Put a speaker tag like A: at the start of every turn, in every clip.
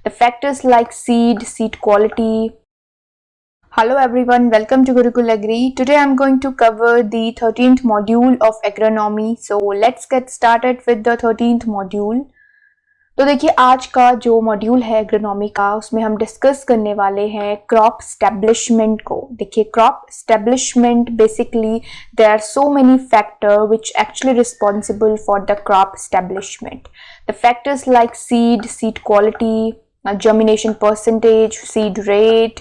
A: the factors like seed quality. Hello everyone, welcome to Gurukul Agri. Today I'm going to cover the 13th module of agronomy. So let's get started with the 13th module. तो देखिए आज का जो module है agronomy का, उसमें हम discuss करने वाले हैं क्रॉप स्टैब्लिशमेंट को. देखिए crop establishment basically there are so many factor which actually responsible for the crop establishment. The factors like seed quality, germination percentage, seed rate,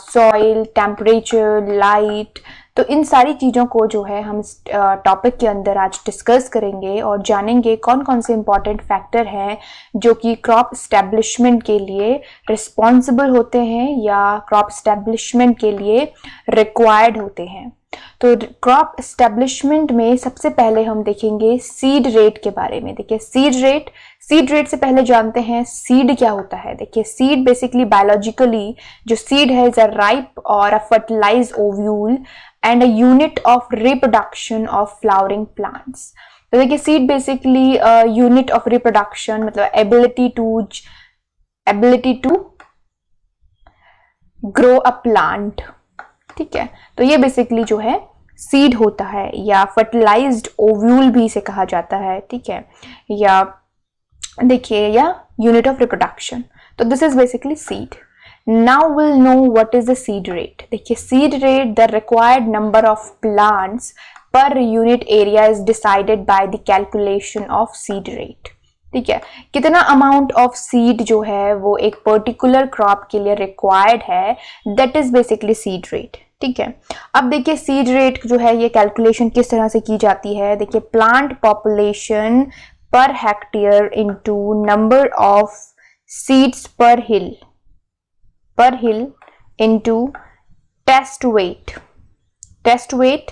A: soil, temperature, light. तो इन सारी चीज़ों को जो है हम इस टॉपिक के अंदर आज डिस्कस करेंगे और जानेंगे कौन कौन से इम्पॉर्टेंट फैक्टर हैं जो कि क्रॉप स्टैब्लिशमेंट के लिए रिस्पॉन्सिबल होते हैं या क्रॉप स्टैब्लिशमेंट के लिए रिक्वायर्ड होते हैं. तो क्रॉप एस्टेब्लिशमेंट में सबसे पहले हम देखेंगे सीड रेट के बारे में. देखिए सीड रेट से पहले जानते हैं सीड क्या होता है. देखिए सीड बेसिकली बायोलॉजिकली जो सीड है इज अ राइप और a fertilised ovule and a unit of reproduction of flowering plants. तो देखिए seed basically unit of reproduction मतलब ability to grow a plant. ठीक है, तो ये बेसिकली जो है सीड होता है या फर्टिलाइज्ड ओव्यूल भी इसे कहा जाता है. ठीक है, या देखिए या यूनिट ऑफ रिप्रोडक्शन. तो this is basically seed. Now will know what is the seed rate. देखिए seed rate the required number of plants per unit area is decided by the calculation of seed rate. ठीक है, कितना amount of seed जो है वो एक particular crop के लिए रिक्वायर्ड है, that is basically seed rate. ठीक है, अब देखिए सीड रेट जो है ये कैलकुलेशन किस तरह से की जाती है. देखिए plant population per hectare into number of seeds पर हिल इनटू टेस्ट वेट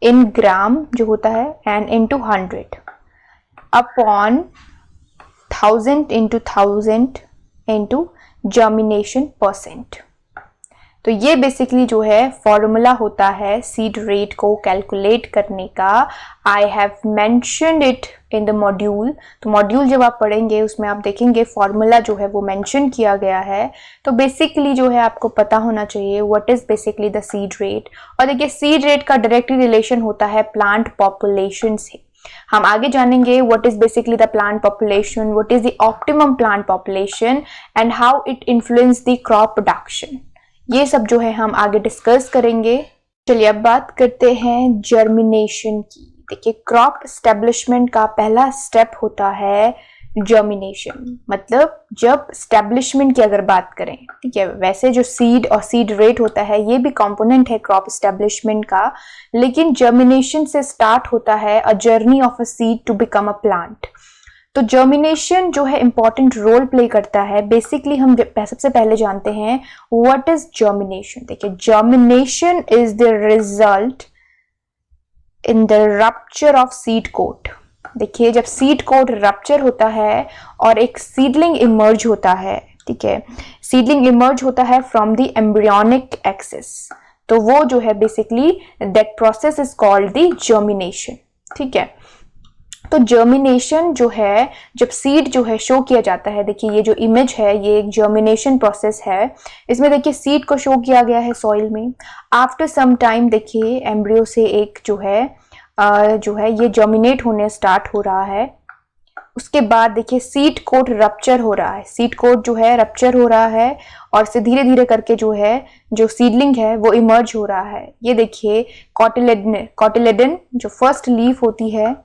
A: इन ग्राम जो होता है and into 100 upon 1000 into 1000 into germination percent. तो ये बेसिकली जो है फॉर्मूला होता है सीड रेट को कैलकुलेट करने का. I have mentioned it in the module. तो मॉड्यूल जब आप पढ़ेंगे उसमें आप देखेंगे फॉर्मूला जो है वो मेंशन किया गया है. तो बेसिकली जो है आपको पता होना चाहिए what is basically the seed rate. और देखिए सीड रेट का डायरेक्टली रिलेशन होता है प्लांट पॉपुलेशन से. हम आगे जानेंगे what is basically the plant population, what is the optimum plant population and how it influence the crop production. ये सब जो है हम आगे डिस्कस करेंगे. चलिए अब बात करते हैं जर्मिनेशन की. देखिए क्रॉप एस्टेब्लिशमेंट का पहला स्टेप होता है जर्मिनेशन. मतलब जब स्टैब्लिशमेंट की अगर बात करें, ठीक है, वैसे जो सीड और सीड रेट होता है ये भी कंपोनेंट है क्रॉप एस्टेब्लिशमेंट का, लेकिन जर्मिनेशन से स्टार्ट होता है a journey of a seed to become a plant. तो जर्मिनेशन जो है इंपॉर्टेंट रोल प्ले करता है. बेसिकली हम सबसे पहले जानते हैं व्हाट इज जर्मिनेशन. देखिए germination is the result in the rupture of seed coat. देखिए जब सीड कोट रप्चर होता है और एक सीडलिंग इमर्ज होता है, ठीक है, सीडलिंग इमर्ज होता है फ्रॉम द एम्ब्रियोनिक एक्सिस, तो वो जो है basically that process is called the germination. ठीक है, तो जर्मिनेशन जो है जब सीड जो है शो किया जाता है, देखिए ये जो इमेज है ये एक जर्मिनेशन प्रोसेस है. इसमें देखिए सीड को शो किया गया है सॉइल में. आफ्टर सम टाइम देखिए एम्ब्रियो से एक जो है ये जर्मिनेट होने स्टार्ट हो रहा है. उसके बाद देखिए सीड कोट रप्चर हो रहा है. सीड कोट जो है रप्चर हो रहा है और से धीरे धीरे करके जो है जो सीडलिंग है वो इमर्ज हो रहा है. ये देखिए कॉटिलेडन जो फर्स्ट लीफ होती है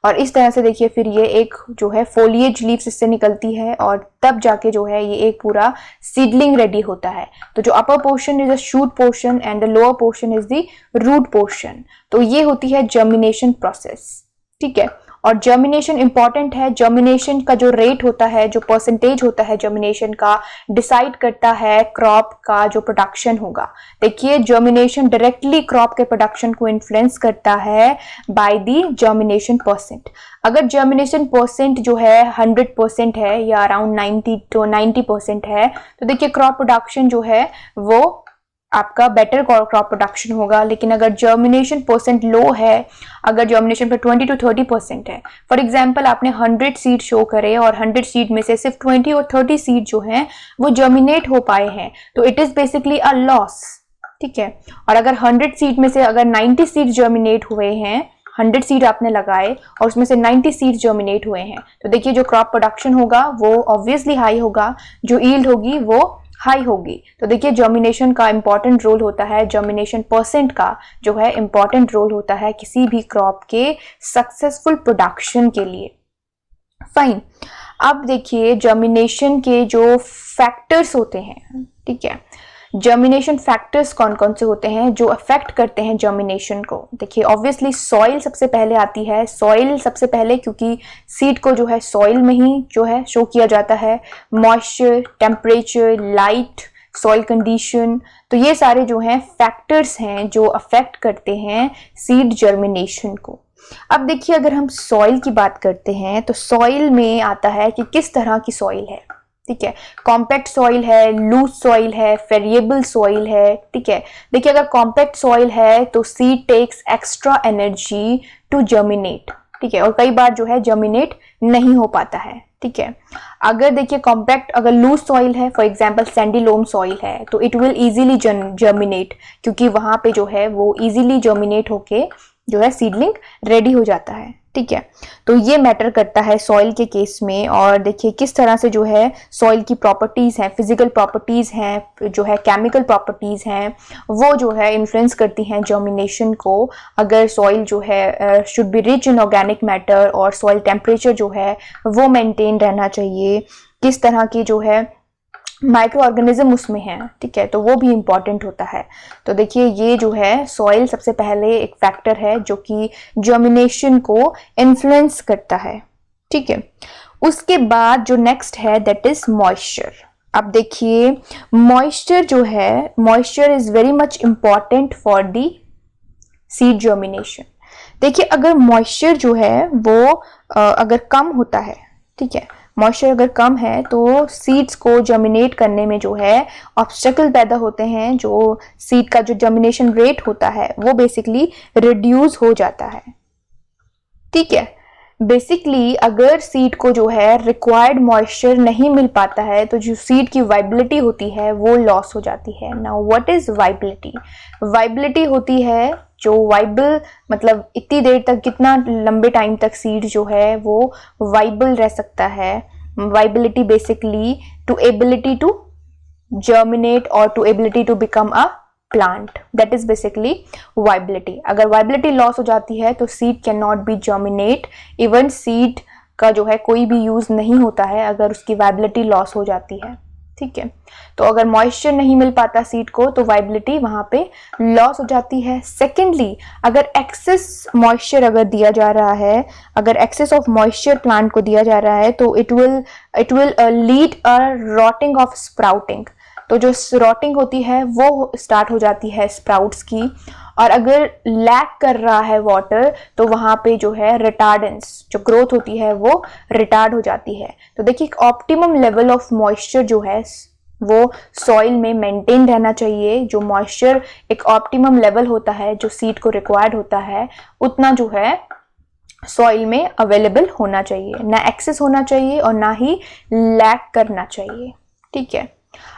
A: और इस तरह से देखिए फिर ये एक जो है फोलिएज लीव्स इससे निकलती है और तब जाके जो है ये एक पूरा सीडलिंग रेडी होता है. तो जो upper portion is a shoot portion and the lower portion is the root portion. तो ये होती है जर्मिनेशन प्रोसेस. ठीक है, और जर्मिनेशन इंपॉर्टेंट है. जर्मिनेशन का जो रेट होता है, जो परसेंटेज होता है जर्मिनेशन का, डिसाइड करता है क्रॉप का जो प्रोडक्शन होगा. देखिए जर्मिनेशन डायरेक्टली क्रॉप के प्रोडक्शन को इन्फ्लुएंस करता है बाय द जर्मिनेशन परसेंट. अगर जर्मिनेशन परसेंट जो है 100% है या अराउंड 90% है, तो देखिए क्रॉप प्रोडक्शन जो है वो आपका बेटर क्रॉप प्रोडक्शन होगा। लेकिन अगर जर्मिनेशन परसेंट लो है, अगर जर्मिनेशन पर 20 to 30% है, फॉर एग्जांपल आपने 100 सीड शो करे और 100 सीड में से सिर्फ 20 और 30 सीड जो हैं वो जर्मिनेट हो पाए हैं, तो it is basically a loss, ठीक है। और अगर 100 सीड में से अगर 90 सीड जर्मिनेट हुए हैं, 100 सीड आपने लगाए और उसमें से 90 सीड जर्मिनेट हुए हैं, तो देखिए जो क्रॉप प्रोडक्शन होगा वो ऑब्वियसली हाई होगा, जो यील्ड होगी वो हाई होगी। तो देखिए जर्मिनेशन का इंपॉर्टेंट रोल होता है, जर्मिनेशन परसेंट का जो है इंपॉर्टेंट रोल होता है किसी भी क्रॉप के सक्सेसफुल प्रोडक्शन के लिए। फाइन, अब देखिए जर्मिनेशन के जो फैक्टर्स होते हैं, ठीक है, जर्मिनेशन फैक्टर्स कौन कौन से होते हैं जो अफेक्ट करते हैं जर्मिनेशन को। देखिए ऑब्वियसली सॉइल सबसे पहले आती है, सॉइल सबसे पहले, क्योंकि सीड को जो है सॉइल में ही जो है शो किया जाता है। Moisture, temperature, light, soil condition, तो ये सारे जो हैं फैक्टर्स हैं जो अफेक्ट करते हैं सीड जर्मिनेशन को। अब देखिए अगर हम सॉइल की बात करते हैं तो सॉइल में आता है कि किस तरह की सॉइल है, ठीक है। कॉम्पैक्ट सॉइल है, लूज सॉइल है, वेरिएबल सॉइल है, ठीक है। देखिए अगर कॉम्पैक्ट सॉइल है तो seed takes extra energy to germinate, ठीक है, और कई बार जो है जर्मिनेट नहीं हो पाता है, ठीक है। अगर देखिए कॉम्पैक्ट, अगर लूज सॉइल है, for example sandy loam soil है, तो इट विल इजीली जर्मिनेट, क्योंकि वहां पे जो है वो इजीली जर्मिनेट होके जो है सीडलिंग रेडी हो जाता है, ठीक है। तो ये मैटर करता है सॉइल के केस में। और देखिए किस तरह से जो है सॉइल की प्रॉपर्टीज हैं, फिजिकल प्रॉपर्टीज हैं, जो है केमिकल प्रॉपर्टीज हैं, वो जो है इन्फ्लुएंस करती हैं जर्मिनेशन को। अगर सॉइल जो है should be rich in organic matter, और सॉइल टेम्परेचर जो है वो मेंटेन रहना चाहिए, किस तरह की जो है माइक्रो ऑर्गेनिज्म उसमें है, ठीक है, तो वो भी इंपॉर्टेंट होता है। तो देखिए ये जो है सॉइल सबसे पहले एक फैक्टर है जो कि जर्मिनेशन को इन्फ्लुएंस करता है, ठीक है। उसके बाद जो नेक्स्ट है दैट इज मॉइस्चर। अब देखिए मॉइस्चर जो है, moisture is very much important for the seed germination. देखिए अगर मॉइस्चर जो है वो अगर कम होता है, ठीक है, मॉइस्चर अगर कम है तो सीड्स को जर्मिनेट करने में जो है ऑब्स्टेकल पैदा होते हैं, जो सीड का जो जर्मिनेशन रेट होता है वो बेसिकली रिड्यूस हो जाता है, ठीक है। बेसिकली अगर सीड को जो है रिक्वायर्ड मॉइस्चर नहीं मिल पाता है तो जो सीड की वाइबिलिटी होती है वो लॉस हो जाती है। Now what is viability? Viability होती है जो वाइबल, मतलब इतनी देर तक, कितना लंबे टाइम तक सीड जो है वो वाइबल रह सकता है। Viability basically to ability to germinate और to ability to become a plant, that is basically viability. अगर वाइबिलिटी लॉस हो जाती है तो seed can not be germinate, even seed का जो है कोई भी यूज नहीं होता है अगर उसकी वाइबिलिटी लॉस हो जाती है, ठीक है। तो अगर मॉइस्चर नहीं मिल पाता सीड को तो वाइबिलिटी वहां पे लॉस हो जाती है। सेकेंडली अगर एक्सेस मॉइस्चर अगर दिया जा रहा है, अगर एक्सेस ऑफ मॉइस्चर प्लांट को दिया जा रहा है तो it will lead a rotting of sprouting. तो जो रॉटिंग होती है वो स्टार्ट हो जाती है स्प्राउट्स की। और अगर लैक कर रहा है वाटर तो वहां पे जो है रिटार्डेंस, जो ग्रोथ होती है वो रिटार्ड हो जाती है। तो देखिए एक ऑप्टिमम लेवल ऑफ मॉइस्चर जो है वो सॉइल में मेंटेन रहना चाहिए। जो मॉइस्चर एक ऑप्टिमम लेवल होता है जो सीड को रिक्वायर्ड होता है उतना जो है सॉइल में अवेलेबल होना चाहिए, ना एक्सेस होना चाहिए और ना ही लैक करना चाहिए, ठीक है।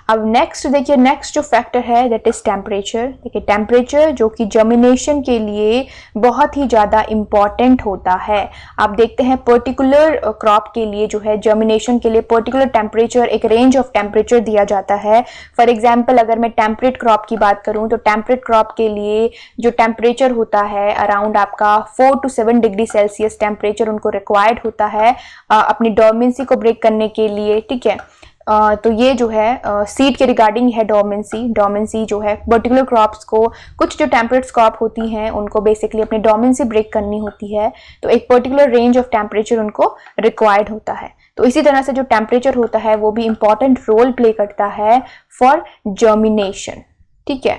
A: अब नेक्स्ट देखिए, नेक्स्ट जो फैक्टर है दैट इज टेम्परेचर। देखिए टेम्परेचर जो कि जर्मिनेशन के लिए बहुत ही ज़्यादा इम्पॉर्टेंट होता है। आप देखते हैं पर्टिकुलर क्रॉप के लिए जो है जर्मिनेशन के लिए पर्टिकुलर टेम्परेचर, एक रेंज ऑफ टेम्परेचर दिया जाता है। फॉर एग्जांपल अगर मैं टेम्परेट क्रॉप की बात करूं तो टेम्परेट क्रॉप के लिए जो टेम्परेचर होता है अराउंड आपका 4 to 7 डिग्री सेल्सियस टेम्परेचर उनको रिक्वायर्ड होता है अपनी डोर्मेंसी को ब्रेक करने के लिए, ठीक है। तो ये जो है सीड के रिगार्डिंग है डोर्मेंसी जो है पर्टिकुलर क्रॉप्स को, कुछ जो टेम्परेट क्रॉप होती हैं उनको बेसिकली अपनी डोर्मेंसी ब्रेक करनी होती है, तो एक पर्टिकुलर रेंज ऑफ टेम्परेचर उनको रिक्वायर्ड होता है। तो इसी तरह से जो टेम्परेचर होता है वो भी इंपॉर्टेंट रोल प्ले करता है फॉर जर्मिनेशन, ठीक है।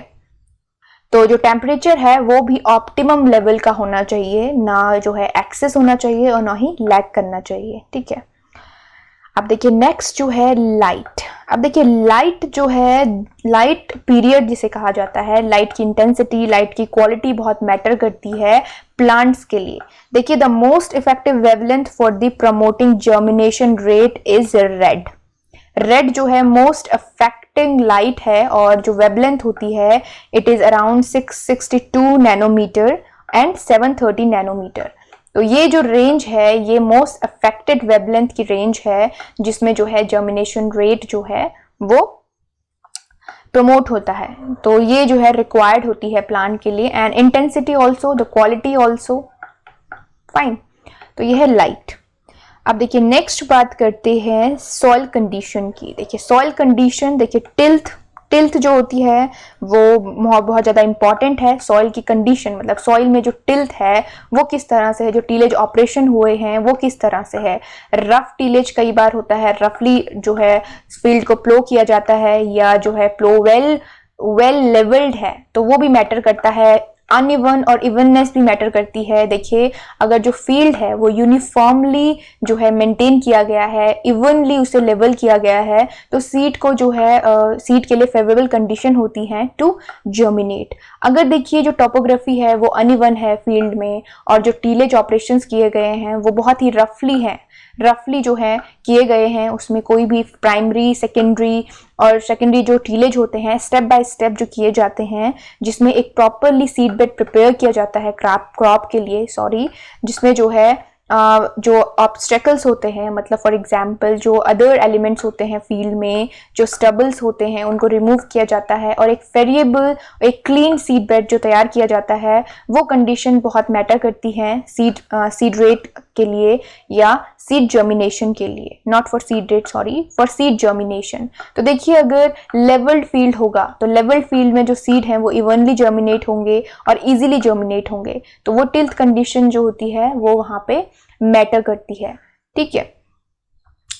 A: तो जो टेम्परेचर है वो भी ऑप्टिमम लेवल का होना चाहिए, ना जो है एक्सेस होना चाहिए और ना ही लैक करना चाहिए, ठीक है। अब देखिए नेक्स्ट जो है लाइट। अब देखिए लाइट जो है, लाइट पीरियड जिसे कहा जाता है, लाइट की इंटेंसिटी, लाइट की क्वालिटी बहुत मैटर करती है प्लांट्स के लिए। देखिए the most effective wavelength for the promoting germination rate is red. Red जो है मोस्ट अफेक्टिंग लाइट है और जो वेवलेंथ होती है it is around 662 nanometer and 730 nanometer. तो ये जो रेंज है ये मोस्ट अफेक्टेड वेवलेंथ की रेंज है जिसमें जो है जर्मिनेशन रेट जो है वो प्रमोट होता है। तो ये जो है रिक्वायर्ड होती है प्लांट के लिए, and intensity also, the quality also, fine. तो ये है लाइट। अब देखिए नेक्स्ट बात करते हैं सॉइल कंडीशन की। देखिए सॉइल कंडीशन, देखिए टिल्थ जो होती है वो बहुत ज़्यादा इंपॉर्टेंट है। सॉइल की कंडीशन मतलब सॉइल में जो टिल्थ है वो किस तरह से है, जो टीलेज ऑपरेशन हुए हैं वो किस तरह से है। रफ टीलेज कई बार होता है, रफली जो है फील्ड को प्लो किया जाता है, या जो है प्लो वेल लेवल्ड है तो वो भी मैटर करता है। अनइवन और इवननेस भी मैटर करती है। देखिए अगर जो फील्ड है वो यूनिफॉर्मली जो है मेंटेन किया गया है, इवनली उसे लेवल किया गया है, तो सीड को जो है सीड के लिए फेवरेबल कंडीशन होती है टू जर्मिनेट। अगर देखिए जो टोपोग्राफी है वो अनइवन है फील्ड में और जो टीलेज ऑपरेशंस किए गए हैं वो बहुत ही रफली जो है किए गए हैं, उसमें कोई भी प्राइमरी सेकेंडरी जो टीलेज होते हैं स्टेप बाय स्टेप जो किए जाते हैं, जिसमें एक प्रॉपरली सीड बेड प्रिपेयर किया जाता है क्रॉप के लिए, जिसमें जो है जो ऑब्स्टेकल्स होते हैं, मतलब फॉर एग्जांपल जो अदर एलिमेंट्स होते हैं फील्ड में, जो स्टबल्स होते हैं उनको रिमूव किया जाता है और एक वेरिएबल, एक क्लीन सीड बेड जो तैयार किया जाता है, वो कंडीशन बहुत मैटर करती है सीड रेट के लिए या सीड जर्मिनेशन के लिए, not for seed rate, for seed germination. तो देखिए अगर लेवल्ड फील्ड होगा तो लेवल्ड फील्ड में जो सीड हैं वो इवनली जर्मिनेट होंगे और इजीली जर्मिनेट होंगे, तो वो टिल्थ कंडीशन जो होती है वो वहां पे मैटर करती है। ठीक है,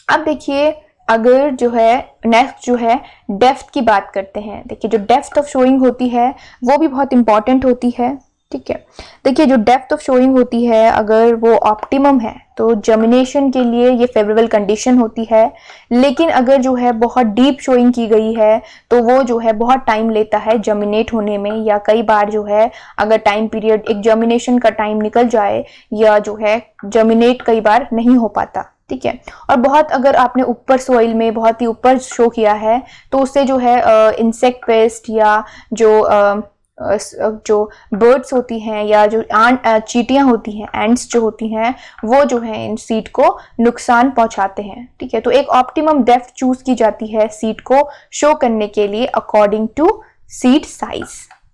A: अब देखिए अगर जो है नेक्स्ट जो है डेप्थ की बात करते हैं। देखिए जो डेप्थ ऑफ शोइंग होती है वो भी बहुत इंपॉर्टेंट होती है। ठीक है, देखिए जो डेप्थ ऑफ शोइंग होती है अगर वो ऑप्टिमम है तो जर्मिनेशन के लिए ये फेवरेबल कंडीशन होती है, लेकिन अगर जो है बहुत डीप शोइंग की गई है तो वो जो है बहुत टाइम लेता है जर्मिनेट होने में, या कई बार जो है अगर टाइम पीरियड एक जर्मिनेशन का टाइम निकल जाए या जो है जर्मिनेट कई बार नहीं हो पाता। ठीक है, और बहुत अगर आपने ऊपर सॉइल में बहुत ही ऊपर शो किया है तो उससे जो है इंसेक्ट पेस्ट या जो बर्ड्स होती हैं या जो चींटियां होती हैं, एंड्स जो होती हैं, वो जो है इन सीड को नुकसान पहुंचाते हैं। ठीक है, तो एक ऑप्टिमम डेप्थ चूज की जाती है सीड को शो करने के लिए according to seed size,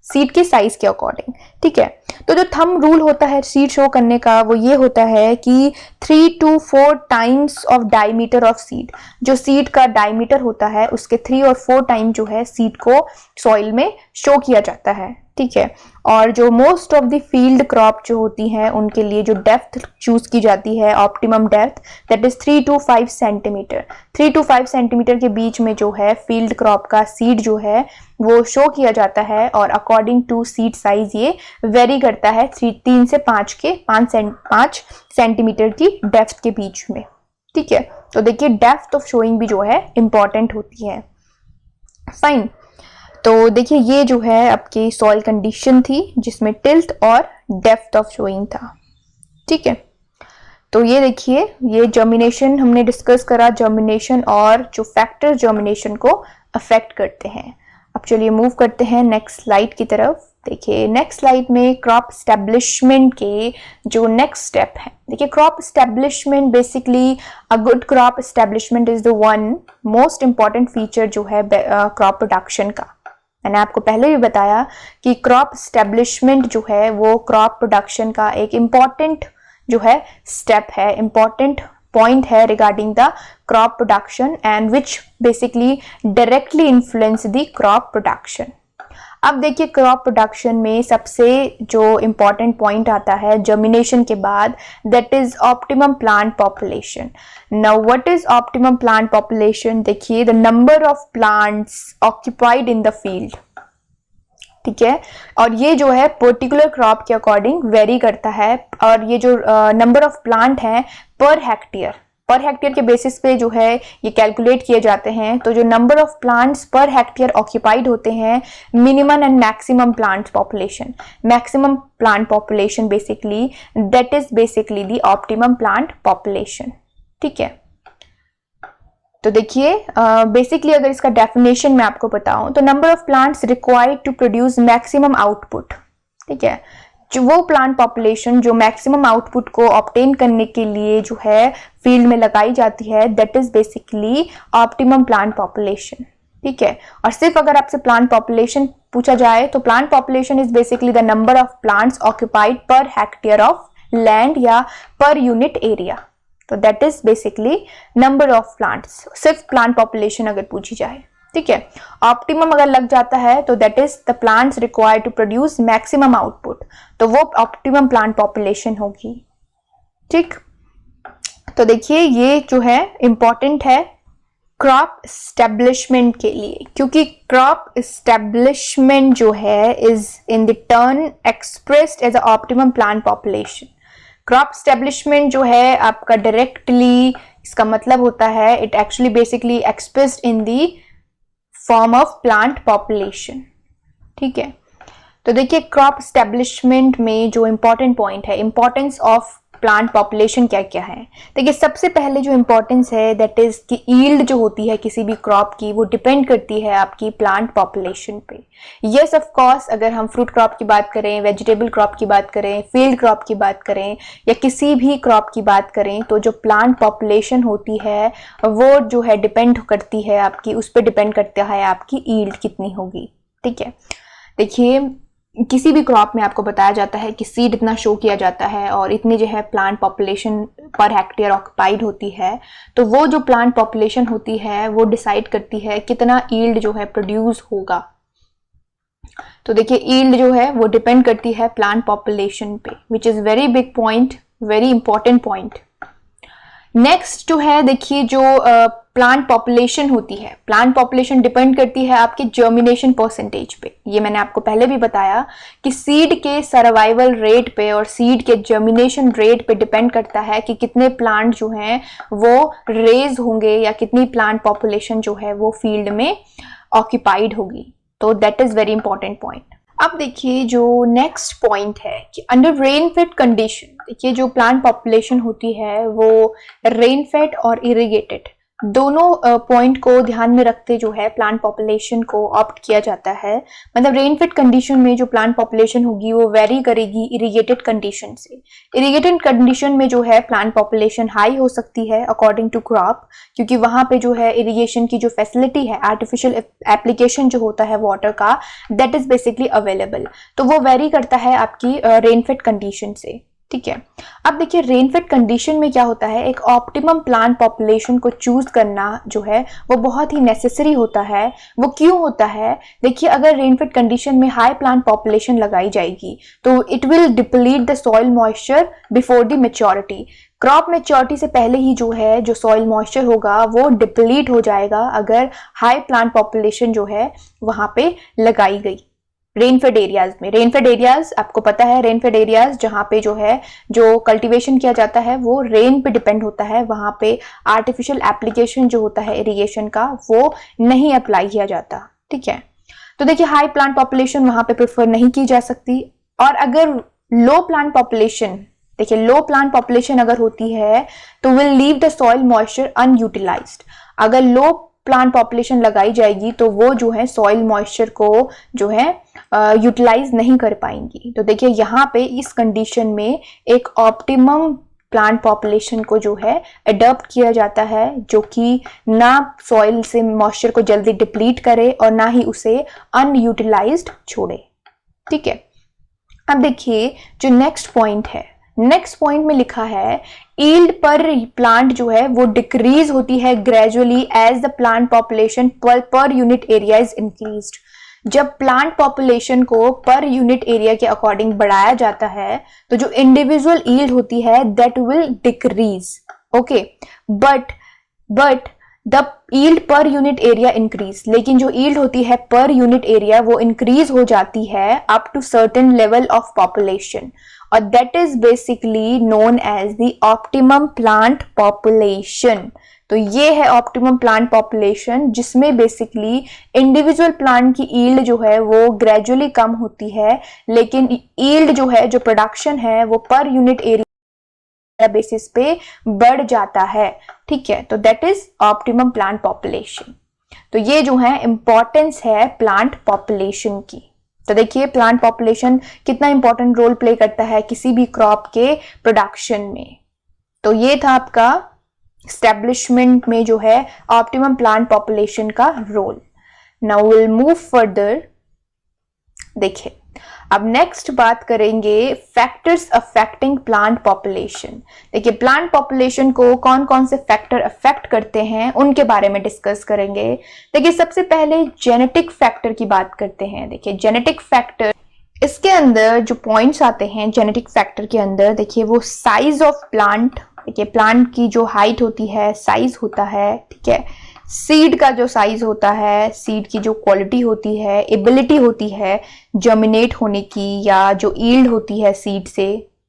A: seed के साइज के अकॉर्डिंग। ठीक है, तो जो थंब रूल होता है सीड शो करने का वो ये होता है कि 3 to 4 times of diameter of seed. जो सीड का डायमीटर होता है उसके 3 और 4 टाइम जो है सीड को सॉइल में शो किया जाता है। ठीक है, और जो most of the field crop जो होती हैं उनके लिए जो डेप्थ चूज की जाती है optimum depth that is 3 to 5 centimetre. 3 to 5 centimetre के बीच में जो है फील्ड क्रॉप का सीड जो है वो शो किया जाता है, और अकॉर्डिंग टू सीड साइज ये वेरी करता है 3 से 5 सेंटीमीटर की डेप्थ के बीच में। ठीक है, तो देखिए डेप्थ ऑफ शोइंग भी जो है इंपॉर्टेंट होती है। फाइन, तो देखिए ये जो है आपकी सॉइल कंडीशन थी जिसमें टिल्थ और डेप्थ ऑफ शोइंग था। ठीक है, तो ये देखिए ये जर्मिनेशन हमने डिस्कस करा, जर्मिनेशन और जो फैक्टर जर्मिनेशन को अफेक्ट करते हैं। अब चलिए मूव करते हैं नेक्स्ट स्लाइड की तरफ। देखिए नेक्स्ट स्लाइड में क्रॉप एस्टेब्लिशमेंट के जो नेक्स्ट स्टेप है। देखिए crop establishment basically a good crop establishment is the one most important feature जो है क्रॉप प्रोडक्शन का। मैंने आपको पहले भी बताया कि क्रॉप एस्टेब्लिशमेंट जो है वो क्रॉप प्रोडक्शन का एक इम्पॉर्टेंट जो है स्टेप है, इम्पॉर्टेंट पॉइंट है regarding the crop production and which basically directly influence the crop production. अब देखिए क्रॉप प्रोडक्शन में सबसे जो इम्पॉर्टेंट पॉइंट आता है जर्मिनेशन के बाद, that is optimum plant population. Now what is optimum plant population? देखिए the number of plants occupied in the field. ठीक है, और ये जो है पर्टिकुलर क्रॉप के अकॉर्डिंग वेरी करता है, और ये जो नंबर ऑफ प्लांट है पर पर हेक्टेयर के बेसिस पे जो है ये कैलकुलेट किए जाते हैं। तो जो number of plants per hectare occupied होते हैं, minimum and maximum plant population, maximum plant population basically, that is basically the optimum plant population. ठीक है, तो देखिए बेसिकली अगर इसका डेफिनेशन मैं आपको बताऊं तो number of plants required to produce maximum output. ठीक है, जो वो प्लांट पॉपुलेशन जो मैक्सिमम आउटपुट को ऑब्टेन करने के लिए जो है फील्ड में लगाई जाती है, that is basically optimum plant population. ठीक है, और सिर्फ अगर आपसे प्लांट पॉपुलेशन पूछा जाए तो plant population is basically the number of plants occupied per hectare of land या पर यूनिट एरिया। तो that is basically number of plants, सिर्फ प्लांट पॉपुलेशन अगर पूछी जाए। ठीक है, ऑप्टिमम अगर लग जाता है तो that is the plants required to produce maximum output, तो वो ऑप्टिमम प्लांट पॉपुलेशन होगी। ठीक, तो देखिए ये जो है इंपॉर्टेंट है क्रॉप एस्टेब्लिशमेंट के लिए, क्योंकि क्रॉप एस्टेब्लिशमेंट जो है is in the turn expressed as a optimum plant population. Crop establishment जो है आपका डायरेक्टली इसका मतलब होता है it actually basically expressed in the form of plant population. ठीक है, तो देखिए क्रॉप एस्टेब्लिशमेंट में जो इंपॉर्टेंट पॉइंट है, इंपॉर्टेंस ऑफ प्लांट पॉपुलेशन क्या क्या है। देखिए सबसे पहले जो इंपॉर्टेंस है दैट इज कि यील्ड जो होती है किसी भी क्रॉप की वो डिपेंड करती है आपकी प्लांट पॉपुलेशन पे। यस ऑफ कोर्स, अगर हम फ्रूट क्रॉप की बात करें, वेजिटेबल क्रॉप की बात करें, फील्ड क्रॉप की बात करें या किसी भी क्रॉप की बात करें, तो जो प्लांट पॉपुलेशन होती है वो जो है डिपेंड करती है आपकी, उस पर डिपेंड करता है आपकी यील्ड कितनी होगी। ठीक है, देखिए किसी भी क्रॉप में आपको बताया जाता है कि सीड इतना शो किया जाता है और इतनी जो है plant population per hectare occupied होती है, तो वो जो प्लांट पॉपुलेशन होती है वो डिसाइड करती है कितना यील्ड जो है प्रोड्यूस होगा। तो देखिए यील्ड जो है वो डिपेंड करती है प्लांट पॉपुलेशन पे, which is very big point, very important point. Next जो है देखिए जो प्लांट पॉपुलेशन होती है, प्लांट पॉपुलेशन डिपेंड करती है आपके जर्मिनेशन परसेंटेज पे। ये मैंने आपको पहले भी बताया कि सीड के सर्वाइवल रेट पे और सीड के जर्मिनेशन रेट पे डिपेंड करता है कि कितने प्लांट जो हैं वो रेज होंगे या कितनी प्लांट पॉपुलेशन जो है वो फील्ड में ऑक्यूपाइड होगी। तो that is very important point. अब देखिए जो नेक्स्ट पॉइंट है कि अंडर रेनफेड कंडीशन, देखिए जो प्लांट पॉपुलेशन होती है वो रेनफेड और इरिगेटेड दोनों पॉइंट को ध्यान में रखते जो है प्लांट पॉपुलेशन को ऑप्ट किया जाता है। मतलब रेनफेड कंडीशन में जो प्लांट पॉपुलेशन होगी वो वेरी करेगी इरिगेटेड कंडीशन से। इरिगेटेड कंडीशन में जो है प्लांट पॉपुलेशन हाई हो सकती है अकॉर्डिंग टू क्रॉप, क्योंकि वहां पे जो है इरिगेशन की जो फैसिलिटी है, आर्टिफिशियल एप्लीकेशन जो होता है वाटर का, दैट इज बेसिकली अवेलेबल। तो वो वेरी करता है आपकी रेनफेड कंडीशन से। ठीक है, अब देखिए रेनफेड कंडीशन में क्या होता है, एक ऑप्टिमम प्लांट पॉपुलेशन को चूज करना जो है वो बहुत ही नेसेसरी होता है। वो क्यों होता है, देखिए अगर रेनफेड कंडीशन में हाई प्लांट पॉपुलेशन लगाई जाएगी तो it will deplete the soil moisture before the maturity. Crop maturity से पहले ही जो है जो सॉइल मॉइस्चर होगा वो डिप्लीट हो जाएगा अगर हाई प्लांट पॉपुलेशन जो है वहां पे लगाई गई। रेनफेड एरियाज में, रेनफेड एरियाज आपको पता है, रेनफेड एरियाज जहाँ पे जो है जो कल्टीवेशन किया जाता है वो रेन पे डिपेंड होता है, वहां पे आर्टिफिशियल एप्लीकेशन जो होता है इरिगेशन का वो नहीं अप्लाई किया जाता। ठीक है, तो देखिए हाई प्लांट पॉपुलेशन वहां पे प्रेफर नहीं की जा सकती। और अगर लो प्लांट पॉपुलेशन, देखिए लो प्लांट पॉपुलेशन अगर होती है तो will leave the soil moisture unutilised. अगर लो प्लांट पॉपुलेशन लगाई जाएगी तो वो जो है सॉइल मॉइस्चर को जो है यूटिलाइज नहीं कर पाएंगी। तो देखिए यहाँ पे इस कंडीशन में एक ऑप्टिमम प्लांट पॉपुलेशन को जो है अडॉप्ट किया जाता है, जो कि ना सॉइल से मॉइस्चर को जल्दी डिप्लीट करे और ना ही उसे अनयूटिलाइज्ड छोड़े। ठीक है, अब देखिए जो नेक्स्ट पॉइंट है, नेक्स्ट पॉइंट में लिखा है यील्ड पर प्लांट जो है वो डिक्रीज होती है gradually as the plant population per unit area is increased. जब प्लांट पॉपुलेशन को पर यूनिट एरिया के अकॉर्डिंग बढ़ाया जाता है तो जो इंडिविजुअल यील्ड होती है that will decrease. Okay, but the yield पर यूनिट एरिया इंक्रीज, लेकिन जो यील्ड होती है पर यूनिट एरिया वो इंक्रीज हो जाती है up to certain level of population, और that is basically known as the optimum plant population. तो ये है ऑप्टिमम प्लांट पॉपुलेशन, जिसमें बेसिकली इंडिविजुअल प्लांट की यील्ड जो है वो ग्रेजुअली कम होती है, लेकिन यील्ड जो है, जो प्रोडक्शन है, वो पर यूनिट एरिया बेसिस पे बढ़ जाता है। ठीक है, तो that is optimum plant population. तो ये जो है इंपॉर्टेंस है प्लांट पॉपुलेशन की। तो देखिए प्लांट पॉपुलेशन कितना इंपॉर्टेंट रोल प्ले करता है किसी भी क्रॉप के प्रोडक्शन में। तो ये था आपका एस्टेब्लिशमेंट में जो है ऑप्टिमम प्लांट पॉपुलेशन का role. Now will move further. देखिए अब नेक्स्ट बात करेंगे फैक्टर्स अफेक्टिंग प्लांट पॉपुलेशन। देखिए प्लांट पॉपुलेशन को कौन कौन से फैक्टर अफेक्ट करते हैं उनके बारे में डिस्कस करेंगे। देखिए सबसे पहले जेनेटिक फैक्टर की बात करते हैं। देखिए जेनेटिक फैक्टर, इसके अंदर जो पॉइंट्स आते हैं जेनेटिक फैक्टर के अंदर, देखिए वो साइज ऑफ प्लांट, देखिए प्लांट की जो हाइट होती है, साइज होता है, ठीक है, सीड का जो साइज होता है, सीड की जो क्वालिटी होती है, एबिलिटी होती है जर्मिनेट होने की, या जो यील्ड होती है सीड से,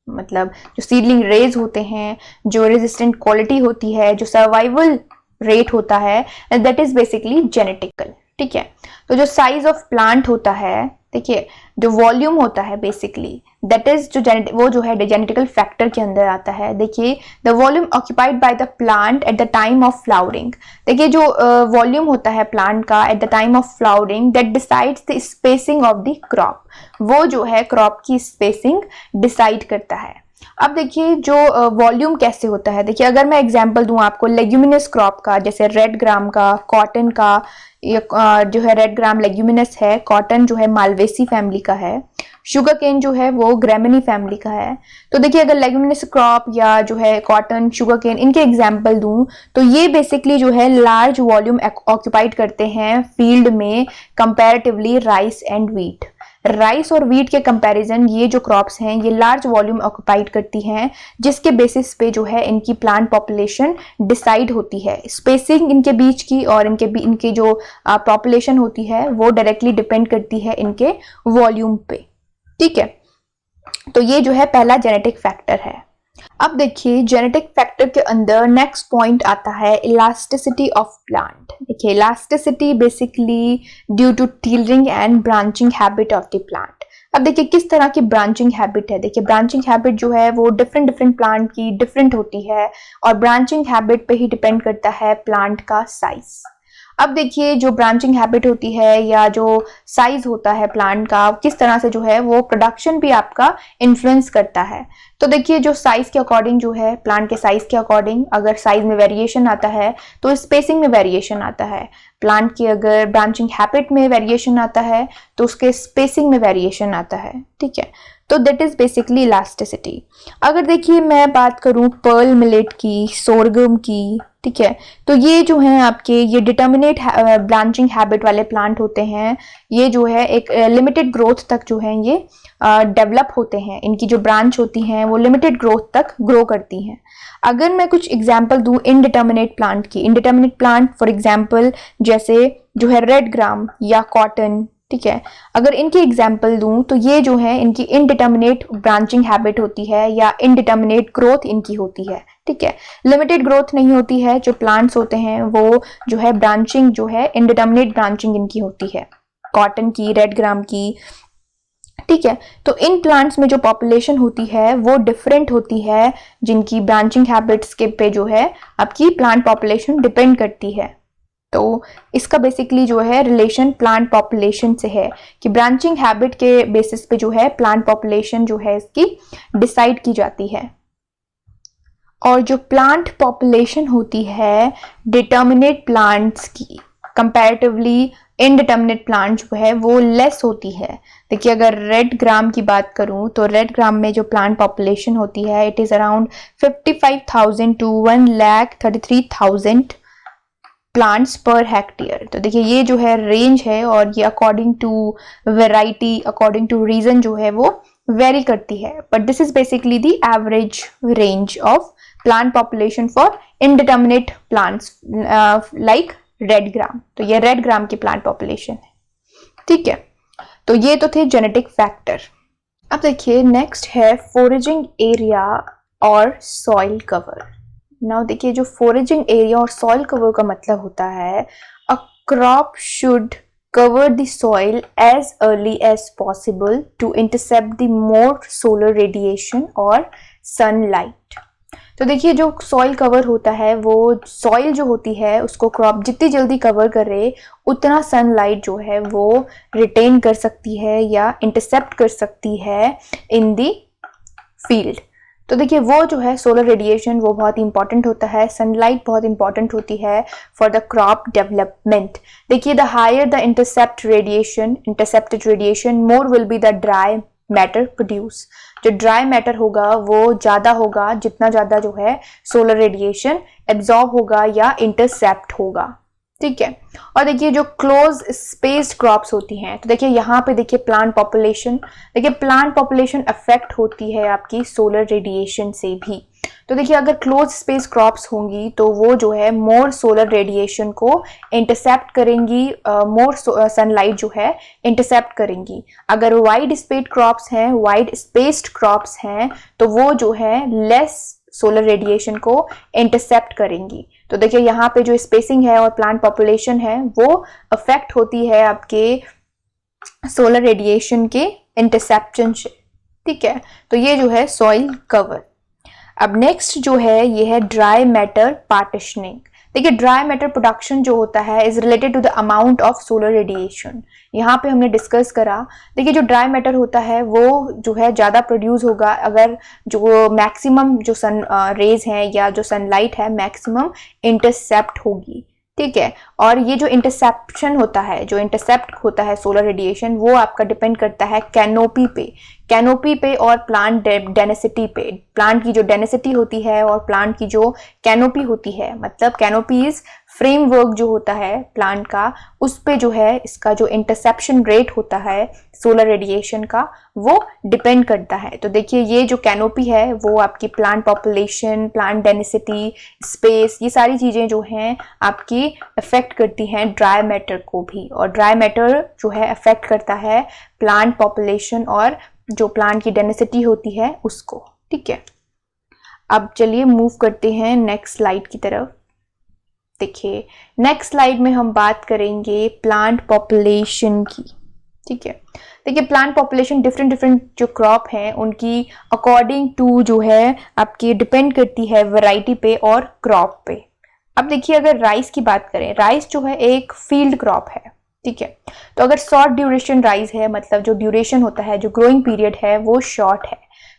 A: मतलब जो सीडलिंग रेज होते हैं, जो रेजिस्टेंट क्वालिटी होती है, जो सर्वाइवल रेट होता है, दैट इज बेसिकली जेनेटिकल। ठीक है, तो जो साइज ऑफ प्लांट होता है, देखिए जो वॉल्यूम होता है बेसिकली, दैट इज वो जो है जेनेटिकल फैक्टर के अंदर आता है। देखिए the volume occupied by the plant at the time of flowering. देखिए जो वॉल्यूम होता है प्लांट का at the time of flowering, that decides the spacing of the crop. वो जो है क्रॉप की स्पेसिंग डिसाइड करता है। अब देखिए जो वॉल्यूम कैसे होता है, देखिए अगर मैं एग्जांपल दूं आपको लेग्यूमिनस क्रॉप का, जैसे रेड ग्राम का, कॉटन का, जो है रेड ग्राम लेग्यूमिनस है, कॉटन जो है मालवेसी फैमिली का है, शुगर केन जो है वो ग्रेमिनी फैमिली का है। तो देखिए अगर लेग्यूमिनस क्रॉप या जो है कॉटन, शुगर केन, इनके एग्जांपल दूं तो ये बेसिकली जो है लार्ज वॉल्यूम ऑक्यूपाइड करते हैं फील्ड में comparatively rice and wheat. Rice और व्हीट के कंपैरिजन ये जो क्रॉप्स हैं ये लार्ज वॉल्यूम ऑक्यूपाइड करती हैं, जिसके बेसिस पे जो है इनकी प्लांट पॉपुलेशन डिसाइड होती है। स्पेसिंग इनके बीच की और इनके जो पॉपुलेशन होती है वो डायरेक्टली डिपेंड करती है इनके वॉल्यूम पे। ठीक है, तो ये जो है पहला जेनेटिक फैक्टर है। अब देखिए जेनेटिक फैक्टर के अंदर नेक्स्ट पॉइंट आता है इलास्टिसिटी ऑफ प्लांट। देखिए elasticity basically due to tillering and branching habit of the plant. अब देखिए किस तरह की ब्रांचिंग हैबिट है। देखिए ब्रांचिंग हैबिट जो है वो डिफरेंट प्लांट की डिफरेंट होती है, और ब्रांचिंग हैबिट पे ही डिपेंड करता है प्लांट का साइज। अब देखिए जो ब्रांचिंग हैबिट होती है या जो साइज होता है प्लांट का, किस तरह से जो है वो प्रोडक्शन भी आपका इन्फ्लुएंस करता है। तो देखिए जो साइज के अकॉर्डिंग जो है, प्लांट के साइज के अकॉर्डिंग अगर साइज में वेरिएशन आता है तो स्पेसिंग में वेरिएशन आता है। प्लांट की अगर ब्रांचिंग हैबिट में वेरिएशन आता है तो उसके स्पेसिंग में वेरिएशन आता है। ठीक है, तो दैट इज बेसिकली इलास्टिसिटी। अगर देखिए मैं बात करूं पर्ल मिलेट की, सोरगम की, ठीक है, तो ये जो है आपके ये डिटर्मिनेट ब्रांचिंग हैबिट वाले प्लांट होते हैं। ये जो है एक लिमिटेड ग्रोथ तक जो है ये डेवलप होते हैं। इनकी जो ब्रांच होती हैं वो लिमिटेड ग्रोथ तक ग्रो करती हैं। अगर मैं कुछ एग्जांपल दूं इनडिटर्मिनेट प्लांट की, इनडिटर्मिनेट प्लांट फॉर एग्जांपल जैसे जो है रेड ग्राम या कॉटन, ठीक है, अगर इनकी एग्जांपल दूं तो ये जो है इनकी इनडिटर्मिनेट ब्रांचिंग हैबिट होती है या इनडिटर्मिनेट ग्रोथ इनकी होती है। ठीक है, लिमिटेड ग्रोथ नहीं होती है। जो प्लांट्स होते हैं वो जो है ब्रांचिंग जो है इनडिटर्मिनेट ब्रांचिंग इनकी होती है, कॉटन की, रेड ग्राम की। ठीक है, तो इन प्लांट्स में जो पॉपुलेशन होती है वो डिफरेंट होती है, जिनकी ब्रांचिंग हैबिट्स के पे जो है आपकी प्लांट पॉपुलेशन डिपेंड करती है। तो इसका बेसिकली जो है रिलेशन प्लांट पॉपुलेशन से है कि ब्रांचिंग हैबिट के बेसिस पे जो है प्लांट पॉपुलेशन जो है इसकी डिसाइड की जाती है। और जो प्लांट पॉपुलेशन होती है डिटर्मिनेट प्लांट्स की कंपैरेटिवली इनडिटर्मिनेट प्लांट जो है वो लेस होती है। देखिए अगर रेड ग्राम की बात करूं तो रेड ग्राम में जो प्लांट पॉपुलेशन होती है it is around 55,000 to 1,33,000 plants per hectare. तो देखिए ये जो है रेंज है, और ये according to variety, according to region जो है वो वेरी करती है, but this is basically the average range of plant population for indeterminate plants like red gram, तो ये रेड ग्राम की प्लांट पॉपुलेशन है, ठीक है। तो ये तो थे जेनेटिक फैक्टर। अब देखिए नेक्स्ट है फोरेजिंग एरिया और सॉइल कवर। नाउ देखिए जो फोरेजिंग एरिया और सॉइल कवर का मतलब होता है a crop should cover the soil as early as possible to intercept the more solar radiation or sunlight। तो देखिए जो सॉइल कवर होता है वो सॉइल जो होती है उसको क्रॉप जितनी जल्दी कवर करे उतना सनलाइट जो है वो रिटेन कर सकती है या इंटरसेप्ट कर सकती है इन दी फील्ड। तो देखिए वो जो है सोलर रेडिएशन वो बहुत इंपॉर्टेंट होता है, सनलाइट बहुत इंपॉर्टेंट होती है फॉर द क्रॉप डेवलपमेंट। देखिए the higher the intercepted radiation more will be the dry matter produce. जो ड्राई मैटर होगा वो ज़्यादा होगा जितना ज़्यादा जो है सोलर रेडिएशन एब्जॉर्ब होगा या इंटरसेप्ट होगा, ठीक है। और देखिए जो क्लोज स्पेस्ड क्रॉप्स होती हैं, तो देखिए यहाँ पे देखिए प्लांट पॉपुलेशन, देखिए प्लांट पॉपुलेशन अफेक्ट होती है आपकी सोलर रेडिएशन से भी। तो देखिए अगर क्लोज स्पेस क्रॉप्स होंगी तो वो जो है मोर सोलर रेडिएशन को इंटरसेप्ट करेंगी, मोर सनलाइट जो है इंटरसेप्ट करेंगी। अगर वाइड स्पेस्ड क्रॉप्स हैं, वाइड स्पेस्ड क्रॉप्स हैं तो वो जो है लेस सोलर रेडिएशन को इंटरसेप्ट करेंगी। तो देखिए यहाँ पे जो स्पेसिंग है और प्लांट पॉपुलेशन है वो अफेक्ट होती है आपके सोलर रेडिएशन के इंटरसेप्शन से, ठीक है। तो ये जो है सॉइल कवर। अब नेक्स्ट जो है ये है ड्राई मैटर पार्टीशनिंग। देखिए ड्राई मैटर प्रोडक्शन जो होता है is related to the amount of solar radiation. यहाँ पे हमने डिस्कस करा, देखिए जो ड्राई मैटर होता है वो जो है ज़्यादा प्रोड्यूस होगा अगर जो मैक्सिमम जो सन रेज हैं या जो सनलाइट है मैक्सिमम इंटरसेप्ट होगी, ठीक है। और ये जो इंटरसेप्शन होता है, जो इंटरसेप्ट होता है सोलर रेडिएशन वो आपका डिपेंड करता है कैनोपी पे और प्लांट डेंसिटी पे। प्लांट की जो डेंसिटी होती है और प्लांट की जो कैनोपी होती है, मतलब कैनोपी इज फ्रेमवर्क जो होता है प्लांट का, उस पे जो है इसका जो इंटरसेप्शन रेट होता है सोलर रेडिएशन का वो डिपेंड करता है। तो देखिए ये जो कैनोपी है वो आपकी plant population, plant density, space, ये सारी चीज़ें जो हैं आपकी अफेक्ट करती हैं ड्राई मैटर को भी। और ड्राई मैटर जो है अफेक्ट करता है प्लांट पॉपुलेशन और जो प्लांट की डेंसिटी होती है उसको, ठीक है। अब चलिए मूव करते हैं नेक्स्ट स्लाइड की तरफ। देखिए नेक्स्ट स्लाइड में हम बात करेंगे प्लांट पॉपुलेशन की, ठीक है। देखिए प्लांट पॉपुलेशन डिफरेंट जो क्रॉप हैं उनकी अकॉर्डिंग टू जो है आपकी डिपेंड करती है वैरायटी पे और क्रॉप पे। अब देखिए अगर राइस की बात करें, राइस जो है एक फील्ड क्रॉप है, ठीक है। तो अगर शॉर्ट ड्यूरेशन राइस है, मतलब जो ड्यूरेशन होता है, जो ग्रोइंग पीरियड है वो शॉर्ट है,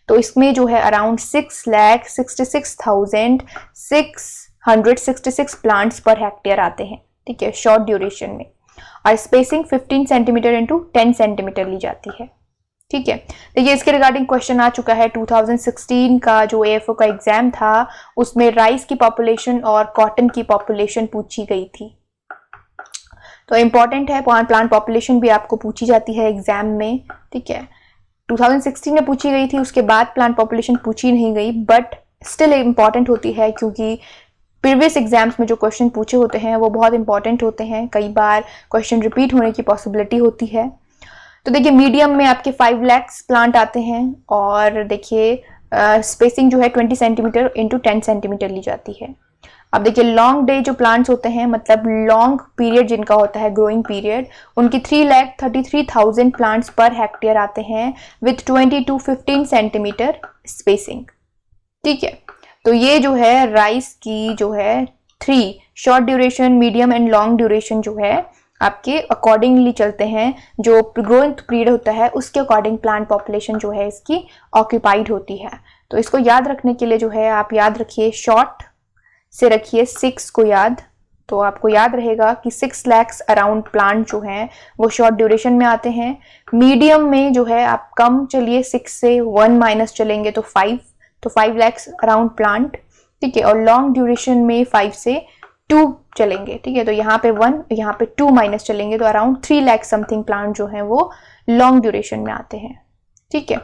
A: तो इसमें जो है अराउंड 6,66,666 प्लांट्स पर हेक्टेयर आते हैं, ठीक है, शॉर्ट ड्यूरेशन में। और स्पेसिंग 15 सेंटीमीटर इंटू 10 सेंटीमीटर ली जाती है, ठीक है। देखिए इसके रिगार्डिंग क्वेश्चन आ चुका है 2016 का जो AFO का एग्जाम था उसमें राइस की पॉपुलेशन और कॉटन की पॉपुलेशन पूछी गई थी। तो इम्पॉर्टेंट है, प्लांट पॉपुलेशन भी आपको पूछी जाती है एग्जाम में, ठीक है। 2016 में पूछी गई थी, उसके बाद प्लांट पॉपुलेशन पूछी नहीं गई, बट स्टिल इम्पॉर्टेंट होती है क्योंकि प्रीवियस एग्जाम्स में जो क्वेश्चन पूछे होते हैं वो बहुत इंपॉर्टेंट होते हैं। कई बार क्वेश्चन रिपीट होने की पॉसिबिलिटी होती है। तो देखिए मीडियम में आपके 5 लाख प्लांट आते हैं और देखिए स्पेसिंग जो है 20 सेंटीमीटर इंटू 10 सेंटीमीटर ली जाती है। अब देखिए लॉन्ग डे जो प्लांट्स होते हैं, मतलब लॉन्ग पीरियड जिनका होता है ग्रोइंग पीरियड, उनकी 3,33,000 प्लांट्स पर हेक्टेयर आते हैं विथ 20 to 15 सेंटीमीटर स्पेसिंग, ठीक है। तो ये जो है राइस की जो है 3 short duration, medium and long duration जो है आपके अकॉर्डिंगली चलते हैं। जो ग्रोइंग पीरियड होता है उसके अकॉर्डिंग प्लांट पॉपुलेशन जो है इसकी ऑक्यूपाइड होती है। तो इसको याद रखने के लिए जो है आप याद रखिए, शॉर्ट से रखिए 6 को याद, तो आपको याद रहेगा कि 6 लाख अराउंड प्लांट जो हैं वो शॉर्ट ड्यूरेशन में आते हैं। मीडियम में जो है आप कम चलिए, 6 से 1 माइनस चलेंगे तो 5, तो 5 लाख अराउंड प्लांट, ठीक है। और लॉन्ग ड्यूरेशन में 5 से 2 चलेंगे, ठीक है। तो यहाँ पे 1, यहाँ पे 2 माइनस चलेंगे तो अराउंड 3 लाख समथिंग प्लांट जो हैं वो लॉन्ग ड्यूरेशन में आते हैं, ठीक है।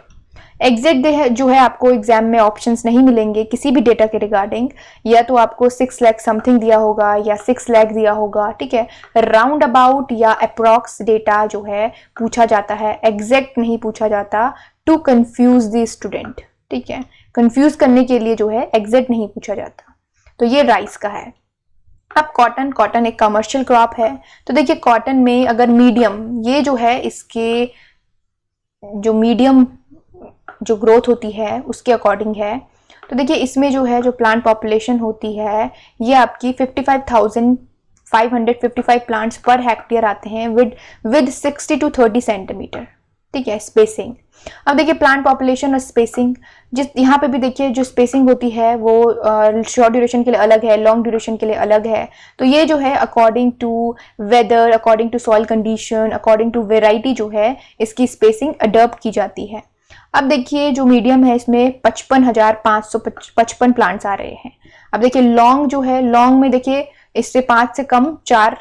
A: एग्जैक्ट जो है आपको एग्जाम में ऑप्शंस नहीं मिलेंगे किसी भी डेटा के रिगार्डिंग, या तो आपको 6 लाख समथिंग दिया होगा या 6 लाख दिया होगा, ठीक है। राउंड अबाउट या अप्रॉक्स डेटा जो है पूछा जाता है, एग्जैक्ट नहीं पूछा जाता, टू कंफ्यूज द स्टूडेंट, ठीक है। कंफ्यूज करने के लिए जो है एग्जैक्ट नहीं पूछा जाता। तो ये राइस का है। अब कॉटन, कॉटन एक कमर्शियल क्रॉप है। तो देखिए कॉटन में अगर मीडियम, ये जो है इसके जो मीडियम जो ग्रोथ होती है उसके अकॉर्डिंग है। तो देखिए इसमें जो है जो प्लांट पॉपुलेशन होती है ये आपकी 55,555 प्लांट्स पर हेक्टेयर आते हैं विद 60 to 30 सेंटीमीटर, ठीक है, स्पेसिंग। अब देखिए प्लांट पॉपुलेशन और स्पेसिंग, जिस यहाँ पे भी देखिए जो स्पेसिंग होती है वो शॉर्ट ड्यूरेशन के लिए अलग है, लॉन्ग ड्यूरेशन के लिए अलग है। तो ये जो है according to weather, according to soil condition, according to variety जो है इसकी स्पेसिंग अडॉप्ट की जाती है। अब देखिए जो मीडियम है इसमें 55,555 प्लांट्स आ रहे हैं। अब देखिए लॉन्ग जो है, लॉन्ग में देखिए इससे 5 से कम 4,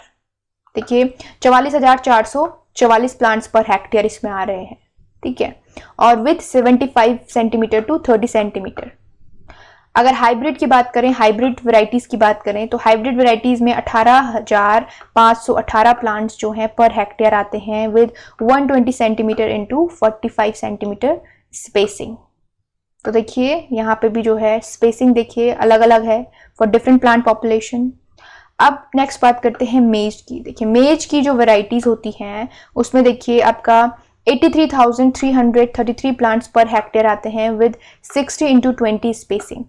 A: देखिए 44,444 प्लांट्स पर हेक्टेयर इसमें आ रहे हैं, ठीक है, और विथ 75 सेंटीमीटर टू 30 सेंटीमीटर। अगर हाइब्रिड की बात करें, हाइब्रिड वेराइटीज की बात करें, तो हाइब्रिड वेराइटीज में 18,518 प्लांट्स जो हैं पर हेक्टेयर आते हैं with 120 centimetre into 45 centimetre spacing. तो देखिए यहाँ पे भी जो है स्पेसिंग देखिए अलग अलग है फॉर डिफरेंट प्लांट पॉपुलेशन। अब नेक्स्ट बात करते हैं मेज की। देखिए मेज की जो वेराइटीज होती हैं उसमें देखिए आपका 83,333 प्लांट्स पर हेक्टेयर आते हैं विद 60 इंटू 20 स्पेसिंग,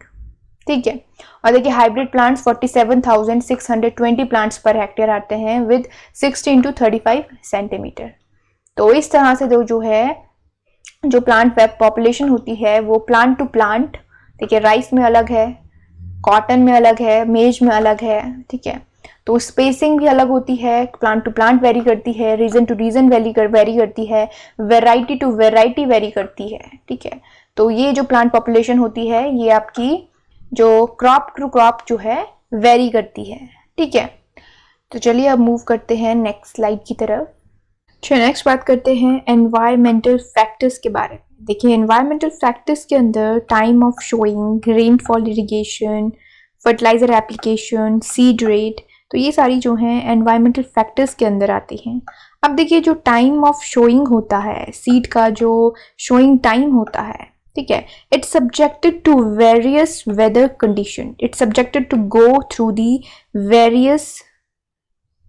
A: ठीक है। और देखिए hybrid plants 47,620 plants per hectare आते हैं विद 60 इंटू 35 सेंटीमीटर। तो इस तरह से जो है जो प्लांट पॉपुलेशन होती है वो प्लांट टू प्लांट, ठीक है, राइस में अलग है, कॉटन में अलग है, मेज में अलग है, ठीक है। तो स्पेसिंग भी अलग होती है, प्लांट टू प्लांट वेरी करती है, रीजन टू रीजन वेरी करती है, वेराइटी टू वेराइटी वेरी करती है, ठीक है। तो ये जो प्लांट पॉपुलेशन होती है ये आपकी जो क्रॉप टू क्रॉप जो है वेरी करती है, ठीक है। तो चलिए अब मूव करते हैं नेक्स्ट स्लाइड की तरफ। चलिए नेक्स्ट बात करते हैं एनवायरमेंटल फैक्टर्स के बारे में। देखिए एनवायरमेंटल फैक्टर्स के अंदर time of sowing, rainfall, irrigation, fertilizer application, seed rate, तो ये सारी जो हैं एनवायरमेंटल फैक्टर्स के अंदर आती हैं। अब देखिए जो टाइम ऑफ शोइंग होता है, सीड का जो शोइंग टाइम होता है, ठीक है, it's subjected to various weather condition, it's subjected to go through the various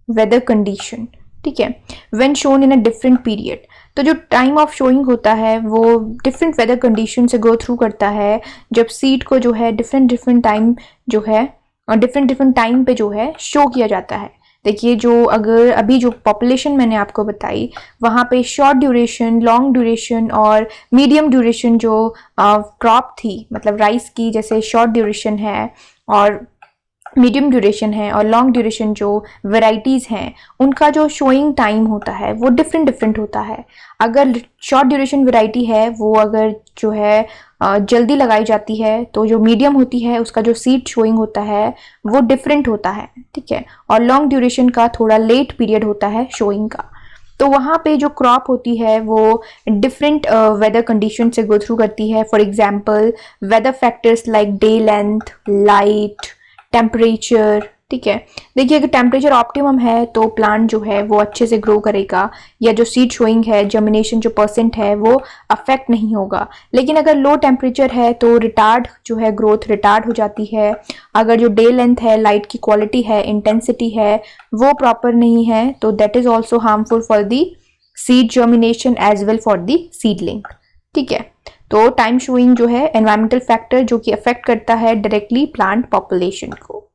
A: weather condition, ठीक है, when sown in a different period. तो जो टाइम ऑफ शोइंग होता है वो डिफरेंट वेदर कंडीशन से गो थ्रू करता है, जब सीड को जो है डिफरेंट टाइम जो है और डिफरेंट टाइम पे जो है शो किया जाता है। देखिए जो अगर अभी जो पॉपुलेशन मैंने आपको बताई वहाँ पे शॉर्ट ड्यूरेशन, लॉन्ग ड्यूरेशन और मीडियम ड्यूरेशन जो क्रॉप थी, मतलब राइस की जैसे शॉर्ट ड्यूरेशन है और मीडियम ड्यूरेशन है और लॉन्ग ड्यूरेशन जो वेराइटीज़ हैं उनका जो शोइंग टाइम होता है वो डिफरेंट होता है। अगर शॉर्ट ड्यूरेशन वेराइटी है वो अगर जो है जल्दी लगाई जाती है तो जो मीडियम होती है उसका जो सीड शोइंग होता है वो डिफरेंट होता है, ठीक है, और लॉन्ग ड्यूरेशन का थोड़ा लेट पीरियड होता है शोइंग का। तो वहाँ पे जो क्रॉप होती है वो डिफरेंट वेदर कंडीशन से गो थ्रू करती है। For example weather factors like day length, light, temperature, ठीक है। देखिए अगर टेम्परेचर ऑप्टिमम है तो प्लांट जो है वो अच्छे से ग्रो करेगा, या जो सीड शोइंग है, जर्मिनेशन जो परसेंट है वो अफेक्ट नहीं होगा। लेकिन अगर लो टेम्परेचर है तो रिटार्ड जो है, ग्रोथ रिटार्ड हो जाती है। अगर जो डे लेंथ है, लाइट की क्वालिटी है, इंटेंसिटी है वो प्रॉपर नहीं है तो that is also harmful for the seed germination as well for the seedling, ठीक है। तो टाइम शोइंग जो है एनवायरमेंटल फैक्टर जो कि अफेक्ट करता है डायरेक्टली प्लांट पॉपुलेशन को।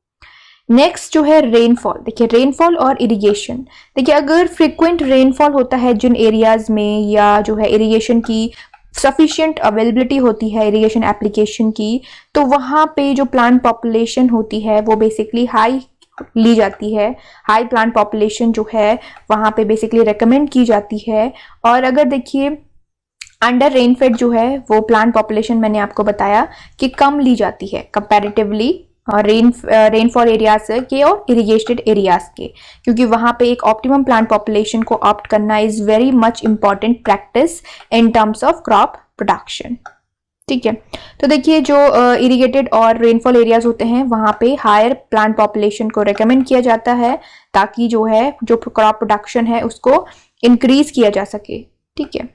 A: नेक्स्ट जो है रेनफॉल। देखिए रेनफॉल और इरिगेशन। देखिए अगर फ्रिक्वेंट रेनफॉल होता है जिन एरियाज में, या जो है इरिगेशन की सफिशिएंट अवेलेबिलिटी होती है इरिगेशन एप्लीकेशन की, तो वहाँ पे जो प्लांट पॉपुलेशन होती है वो बेसिकली हाई ली जाती है। हाई प्लांट पॉपुलेशन जो है वहाँ पे बेसिकली रिकमेंड की जाती है। और अगर देखिए अंडर रेनफेड जो है वो प्लांट पॉपुलेशन मैंने आपको बताया कि कम ली जाती है कंपैरेटिवली रेनफॉल एरियाज के और इरिगेटेड एरियाज के, क्योंकि वहाँ पे एक ऑप्टिमम प्लांट पॉपुलेशन को ऑप्ट करना is very much important practice in terms of crop production, ठीक है। तो देखिए जो इरिगेटेड और रेनफॉल एरियाज होते हैं वहां पे हायर प्लांट पॉपुलेशन को रेकमेंड किया जाता है ताकि जो है जो क्रॉप प्रोडक्शन है उसको इंक्रीज किया जा सके। ठीक है।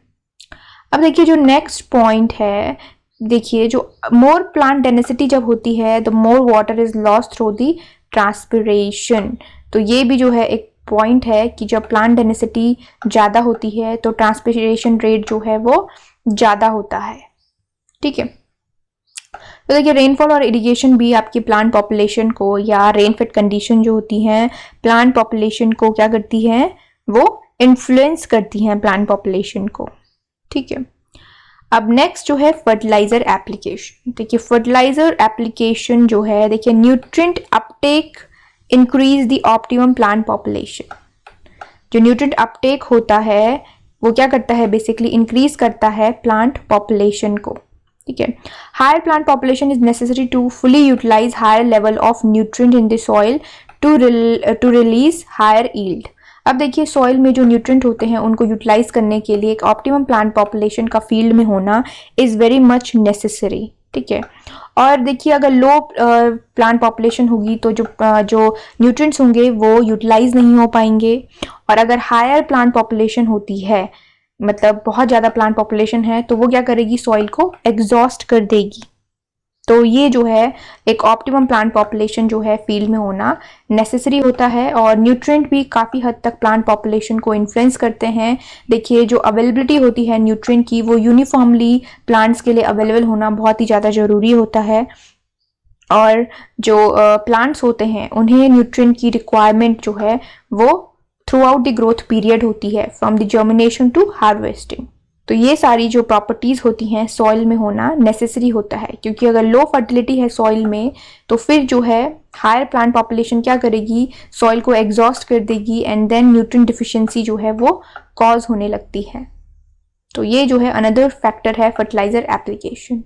A: अब देखिए जो नेक्स्ट पॉइंट है, देखिए जो मोर प्लांट डेंसिटी जब होती है the more water is lost through the transpiration. तो ये भी जो है एक पॉइंट है कि जब प्लांट डेंसिटी ज़्यादा होती है तो ट्रांसपिरेशन रेट जो है वो ज़्यादा होता है। ठीक है। तो देखिए रेनफॉल और इरिगेशन भी आपकी प्लांट पॉपुलेशन को या रेनफेड कंडीशन जो होती हैं प्लांट पॉपुलेशन को क्या करती हैं, वो इन्फ्लुएंस करती हैं प्लांट पॉपुलेशन को। ठीक है। अब नेक्स्ट जो है फर्टिलाइजर एप्लीकेशन। देखिए फर्टिलाइजर एप्लीकेशन जो है, देखिए nutrient Uptake increase the optimum plant population. जो न्यूट्रिएंट अपटेक होता है वो क्या करता है, बेसिकली इंक्रीज करता है प्लांट पॉपुलेशन को। ठीक है। Higher plant population is necessary to fully utilize higher level of nutrient in the soil to release higher yield. अब देखिए सॉइल में जो न्यूट्रिएंट होते हैं उनको यूटिलाइज करने के लिए एक ऑप्टिमम प्लांट पॉपुलेशन का फील्ड में होना इज वेरी मच नेसेसरी। ठीक है। और देखिए अगर लो प्लांट पॉपुलेशन होगी तो जो न्यूट्रिएंट्स होंगे वो यूटिलाइज नहीं हो पाएंगे, और अगर हायर प्लांट पॉपुलेशन होती है, मतलब बहुत ज़्यादा प्लांट पॉपुलेशन है, तो वो क्या करेगी, सॉइल को एग्जॉस्ट कर देगी। तो ये जो है एक ऑप्टिमम प्लांट पॉपुलेशन जो है फील्ड में होना नेसेसरी होता है। और न्यूट्रिएंट भी काफ़ी हद तक प्लांट पॉपुलेशन को इन्फ्लुएंस करते हैं। देखिए जो अवेलेबिलिटी होती है न्यूट्रिएंट की वो यूनिफॉर्मली प्लांट्स के लिए अवेलेबल होना बहुत ही ज़्यादा ज़रूरी होता है। और जो प्लांट्स होते हैं उन्हें न्यूट्रिएंट की रिक्वायरमेंट जो है वो throughout the growth period होती है, from the germination to harvesting. तो ये सारी जो प्रॉपर्टीज होती हैं सॉइल में होना नेसेसरी होता है, क्योंकि अगर लो फर्टिलिटी है सॉइल में तो फिर जो है हायर प्लांट पॉपुलेशन क्या करेगी, सॉइल को एग्जॉस्ट कर देगी एंड देन न्यूट्रिएंट डिफिशिएंसी जो है वो कॉज होने लगती है। तो ये जो है अनदर फैक्टर है फर्टिलाइजर एप्लीकेशन।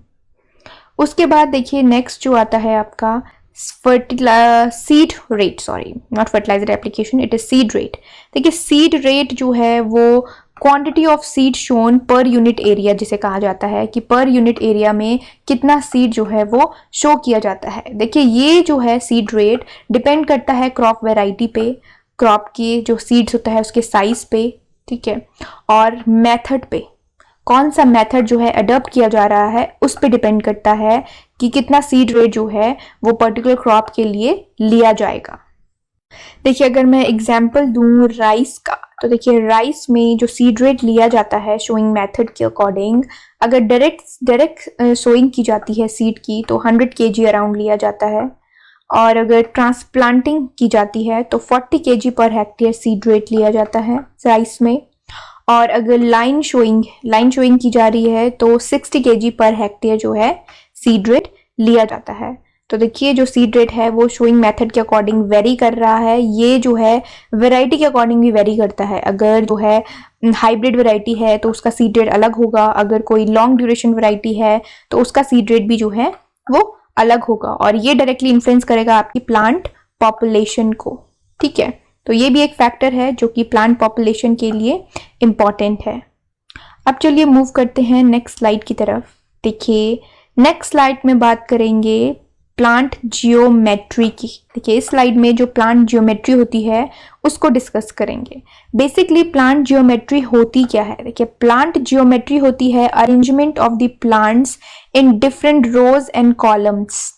A: उसके बाद देखिए नेक्स्ट जो आता है आपका seed rate, sorry not fertilizer application, it is seed rate. देखिए सीड रेट जो है वो quantity of seed sown per unit area जिसे कहा जाता है कि पर यूनिट एरिया में कितना सीड जो है वो शो किया जाता है। देखिए ये जो है सीड रेट डिपेंड करता है क्रॉप वैरायटी पे, क्रॉप की जो सीड्स होता है उसके साइज पे। ठीक है। और मेथड पे, कौन सा मेथड जो है अडॉप्ट किया जा रहा है उस पे डिपेंड करता है कि कितना सीड रेट जो है वो पर्टिकुलर क्रॉप के लिए लिया जाएगा। देखिए अगर मैं एग्जांपल दूं राइस का, तो देखिए राइस में जो सीड रेट लिया जाता है शोइंग मेथड के अकॉर्डिंग, अगर डायरेक्ट सोइंग की जाती है सीड की तो 100 kg अराउंड लिया जाता है, और अगर ट्रांसप्लांटिंग की जाती है तो 40 kg per hectare seed rate लिया जाता है राइस में, और अगर लाइन शोइंग की जा रही है तो 60 kg पर हेक्टेयर जो है सीड रेट लिया जाता है। तो देखिए जो सीड रेट है वो शोइंग मेथड के अकॉर्डिंग वेरी कर रहा है। ये जो है वैरायटी के अकॉर्डिंग भी वेरी करता है। अगर जो है हाइब्रिड वैरायटी है तो उसका सीड रेट अलग होगा, अगर कोई लॉन्ग ड्यूरेशन वैरायटी है तो उसका सीड रेट भी जो है वो अलग होगा, और ये डायरेक्टली इन्फ्लुएंस करेगा आपकी प्लांट पॉपुलेशन को। ठीक है। तो ये भी एक फैक्टर है जो कि प्लांट पॉपुलेशन के लिए इम्पॉर्टेंट है। अब चलिए मूव करते हैं नेक्स्ट स्लाइड की तरफ। देखिए नेक्स्ट स्लाइड में बात करेंगे प्लांट जियोमेट्री की। देखिए इस स्लाइड में जो प्लांट जियोमेट्री होती है उसको डिस्कस करेंगे। बेसिकली प्लांट जियोमेट्री होती क्या है? देखिए प्लांट जियोमेट्री होती है arrangement of the plants in different rows and columns.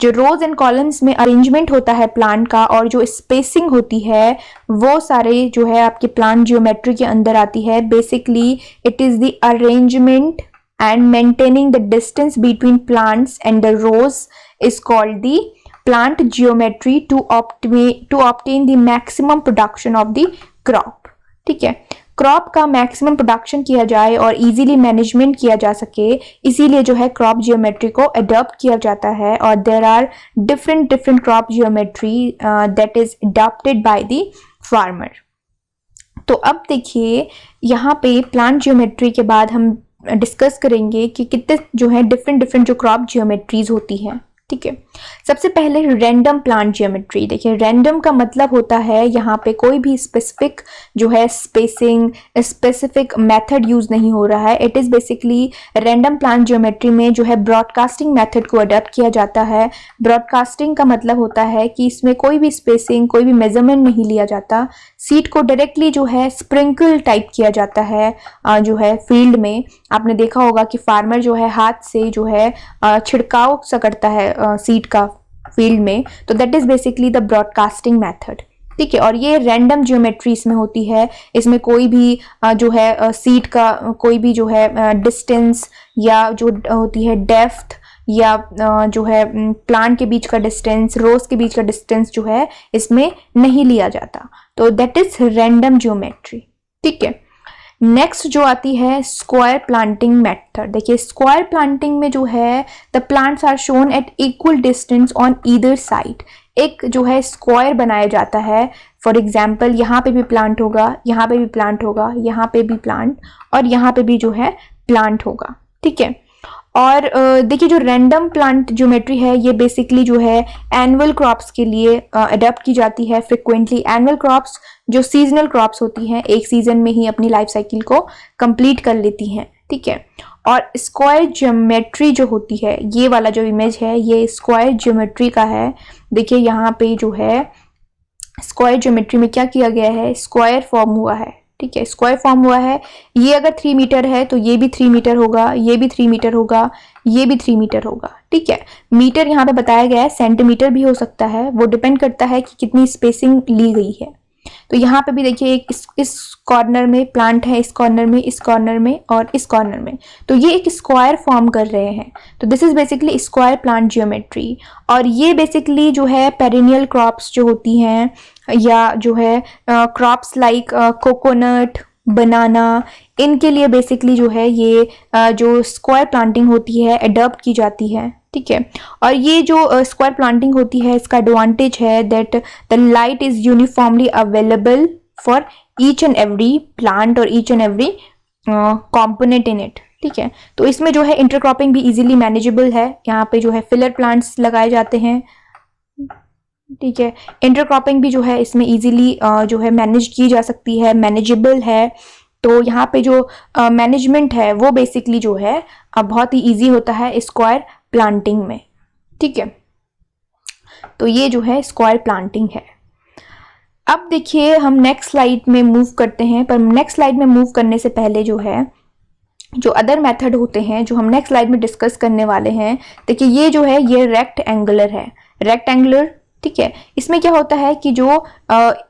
A: जो रोज एंड कॉलम्स में अरेंजमेंट होता है प्लांट का और जो स्पेसिंग होती है वो सारे जो है आपके प्लांट जियोमेट्री के अंदर आती है। Basically it is the arrangement and maintaining the distance between plants and the rows is called the plant geometry to obtain the maximum production of the crop। ठीक है। क्रॉप का मैक्सिमम प्रोडक्शन किया जाए और इजीली मैनेजमेंट किया जा सके, इसीलिए जो है क्रॉप जियोमेट्री को अडॉप्ट किया जाता है। और there are different crop geometry that is adopted by the farmer. तो अब देखिए यहाँ पे प्लांट जियोमेट्री के बाद हम डिस्कस करेंगे कि कितने जो है डिफरेंट जो क्रॉप जियोमेट्रीज होती हैं। ठीक है। सबसे पहले रैंडम प्लांट ज्योमेट्री। देखिए रैंडम का मतलब होता है यहाँ पे कोई भी स्पेसिफिक जो है स्पेसिंग, स्पेसिफिक मेथड यूज नहीं हो रहा है। It is basically random plant geometry में जो है ब्रॉडकास्टिंग मेथड को अडॉप्ट किया जाता है। ब्रॉडकास्टिंग का मतलब होता है कि इसमें कोई भी स्पेसिंग, कोई भी मेजरमेंट नहीं लिया जाता। सीड को डायरेक्टली जो है स्प्रिंकल टाइप किया जाता है जो है फील्ड में। आपने देखा होगा कि फार्मर जो है हाथ से जो है छिड़काव सा करता है सीड का फील्ड में, तो that is basically the broadcasting method. ठीक है, और ये रैंडम ज्योमेट्री इसमें होती है। इसमें कोई भी जो है सीड का कोई भी जो है डिस्टेंस या जो होती है डेप्थ या जो है प्लांट के बीच का डिस्टेंस, रोज के बीच का डिस्टेंस जो है इसमें नहीं लिया जाता। तो दैट इज रैंडम ज्योमेट्री। ठीक है, नेक्स्ट जो आती है स्क्वायर प्लांटिंग मेथड। देखिए स्क्वायर प्लांटिंग में जो है the plants are sown at equal distance on either side. एक जो है स्क्वायर बनाया जाता है। फॉर एग्जाम्पल यहाँ पे भी प्लांट होगा, यहाँ पे भी प्लांट होगा, यहाँ पे भी प्लांट, और यहाँ पे भी जो है प्लांट होगा। ठीक है, और देखिए जो रैंडम प्लांट ज्योमेट्री है ये बेसिकली जो है एनुअल क्रॉप्स के लिए अडॉप्ट की जाती है फ्रिक्वेंटली। एनुअल क्रॉप्स जो सीजनल क्रॉप्स होती हैं, एक सीजन में ही अपनी लाइफ साइकिल को कंप्लीट कर लेती हैं। ठीक है, और स्क्वायर ज्योमेट्री जो होती है, ये वाला जो इमेज है ये स्क्वायर ज्योमेट्री का है। देखिए यहाँ पे जो है स्क्वायर ज्योमेट्री में क्या किया गया है, स्क्वायर फॉर्म हुआ है। ठीक है, स्क्वायर फॉर्म हुआ है। ये अगर 3 मीटर है तो ये भी 3 मीटर होगा, ये भी 3 मीटर होगा, ये भी 3 मीटर होगा। ठीक है, मीटर यहाँ पे बताया गया है, सेंटीमीटर भी हो सकता है, वो डिपेंड करता है कि कितनी स्पेसिंग ली गई है। तो यहाँ पे भी देखिए एक इस कॉर्नर में प्लांट है, इस कॉर्नर में, इस कॉर्नर में और इस कॉर्नर में, तो ये एक स्क्वायर फॉर्म कर रहे हैं। तो this is basically square plant geometry. और ये बेसिकली जो है पेरिनियल क्रॉप्स जो होती हैं या जो है क्रॉप्स लाइक कोकोनट, बनाना, इनके लिए बेसिकली जो है ये जो स्क्वायर प्लांटिंग होती है अडॉप्ट की जाती है। ठीक है, और ये जो स्क्वायर प्लांटिंग होती है इसका एडवांटेज है that the light is uniformly available for each and every plant और each and every component in it. ठीक है, तो इसमें जो है इंटरक्रॉपिंग भी इजीली मैनेजेबल है। यहाँ पे जो है फिलर प्लांट्स लगाए जाते हैं। ठीक है, इंटरक्रॉपिंग भी जो है इसमें इजीली जो है मैनेज की जा सकती है, मैनेजेबल है। तो यहाँ पे जो मैनेजमेंट है वो बेसिकली जो है बहुत ही इजी होता है स्क्वायर प्लांटिंग में। ठीक है, तो ये जो है स्क्वायर प्लांटिंग है। अब देखिए हम नेक्स्ट स्लाइड में मूव करते हैं, पर नेक्स्ट स्लाइड में मूव करने से पहले जो है जो अदर मेथड होते हैं जो हम नेक्स्ट स्लाइड में डिस्कस करने वाले हैं। देखिए ये जो है ये रेक्ट एंगुलर है, रेक्टेंगुलर। ठीक है, इसमें क्या होता है कि जो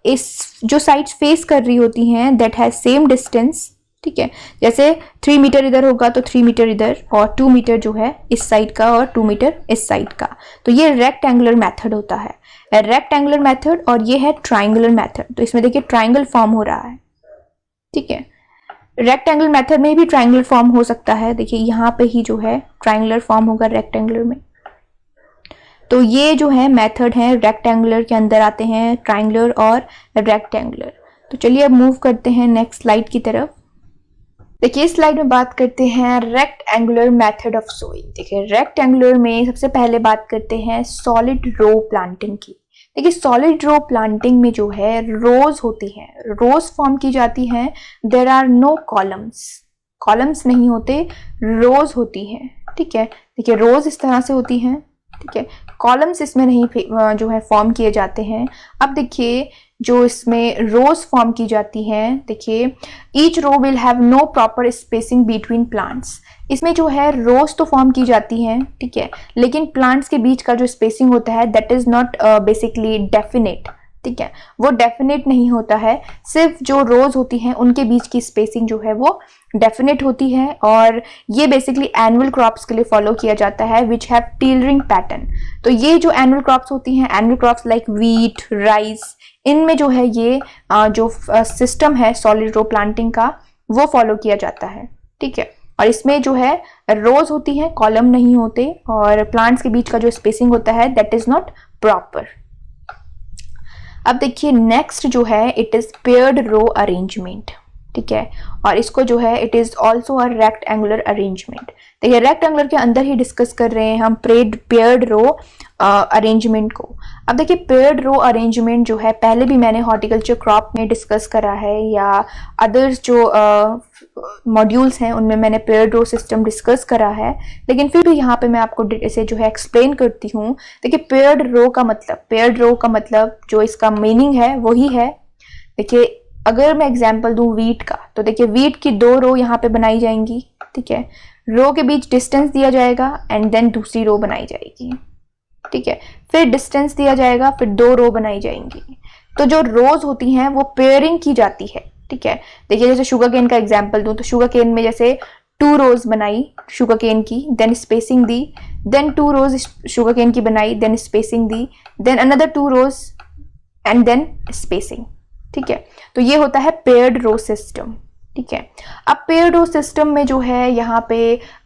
A: इस जो साइड्स फेस कर रही होती हैं दैट हैज सेम डिस्टेंस। ठीक है, जैसे 3 मीटर इधर होगा तो 3 मीटर इधर, और 2 मीटर जो है इस साइड का और 2 मीटर इस साइड का। तो ये रेक्टेंगुलर मेथड होता है, रेक्टेंगुलर मेथड। और ये है ट्राइंगुलर मेथड। तो इसमें देखिए ट्राइंगल फॉर्म हो रहा है। ठीक है, रेक्टेंगुलर मेथड में भी ट्राइंगुलर फॉर्म हो सकता है। देखिए यहाँ पे ही जो है ट्राइंगुलर फॉर्म होगा रेक्टेंगुलर में। तो ये जो है मेथड है रेक्टेंगुलर के अंदर आते हैं, ट्राइंगुलर और रेक्टेंगुलर। तो चलिए अब मूव करते हैं नेक्स्ट स्लाइड की तरफ। देखिए इस स्लाइड में बात करते हैं रेक्टेंगुलर मेथड ऑफ सोइंग। देखिए रेक्टेंगुलर में सबसे पहले बात करते हैं सॉलिड रो प्लांटिंग की। देखिए सॉलिड रो प्लांटिंग में जो है रोज होती हैं, रोज फॉर्म की जाती हैं। There are no columns, columns नहीं होते, रोज होती हैं। ठीक है, देखिए रोज इस तरह से होती हैं। ठीक है, कॉलम्स इसमें नहीं जो है फॉर्म किए जाते हैं। अब देखिए जो इसमें रोज फॉर्म की जाती हैं, देखिए each row will have no proper spacing between plants. इसमें जो है रोज तो फॉर्म की जाती हैं, ठीक है, लेकिन प्लांट्स के बीच का जो स्पेसिंग होता है that is not basically definite. ठीक है, वो डेफिनेट नहीं होता है। सिर्फ जो रोज होती हैं उनके बीच की स्पेसिंग जो है वो डेफिनेट होती है। और ये बेसिकली एनुअल क्रॉप्स के लिए फॉलो किया जाता है विच हैव टिलरिंग पैटर्न। तो ये जो एनुअल क्रॉप्स होती हैं, annual crops like wheat, rice, इनमें जो है ये जो सिस्टम है सॉलिड रो प्लांटिंग का वो फॉलो किया जाता है। ठीक है, और इसमें जो है रोज होती है, कॉलम नहीं होते, और प्लांट्स के बीच का जो स्पेसिंग होता है दैट इज नॉट प्रॉपर। अब देखिए नेक्स्ट जो है it is paired row arrangement. ठीक है, और इसको जो है it is also a rectangular arrangement. देखिए रेक्टेंगुलर के अंदर ही डिस्कस कर रहे हैं हम पेयर्ड रो अरेंजमेंट को। अब देखिए पेयर्ड रो अरेंजमेंट जो है पहले भी मैंने हॉर्टिकल्चर क्रॉप में डिस्कस करा है, या अदर्स जो मॉड्यूल्स हैं उनमें मैंने पेयर्ड रो सिस्टम डिस्कस करा है, लेकिन फिर भी यहाँ पे मैं आपको इसे जो है एक्सप्लेन करती हूँ। देखिए पेयर्ड रो का मतलब जो इसका मीनिंग है वही है। देखिए अगर मैं एग्जांपल दूं वीट का, तो देखिए वीट की 2 रो यहाँ पे बनाई जाएंगी, ठीक है, रो के बीच डिस्टेंस दिया जाएगा एंड देन दूसरी रो बनाई जाएगी, ठीक है, फिर डिस्टेंस दिया जाएगा, फिर 2 रो बनाई जाएंगी। तो जो रोज होती हैं वो पेयरिंग की जाती है, ठीक है। देखिए जैसे शुगर केन का एग्जांपल दूं तो शुगर केन में जैसे 2 रोज बनाई शुगर केन की, देन स्पेसिंग दी, देन 2 रोज शुगर केन की बनाई, देन स्पेसिंग दी, then another 2 rows and then spacing, ठीक है। तो ये होता है पेयर्ड रो सिस्टम, ठीक है। अब पेयर्ड रो सिस्टम में जो है यहाँ पे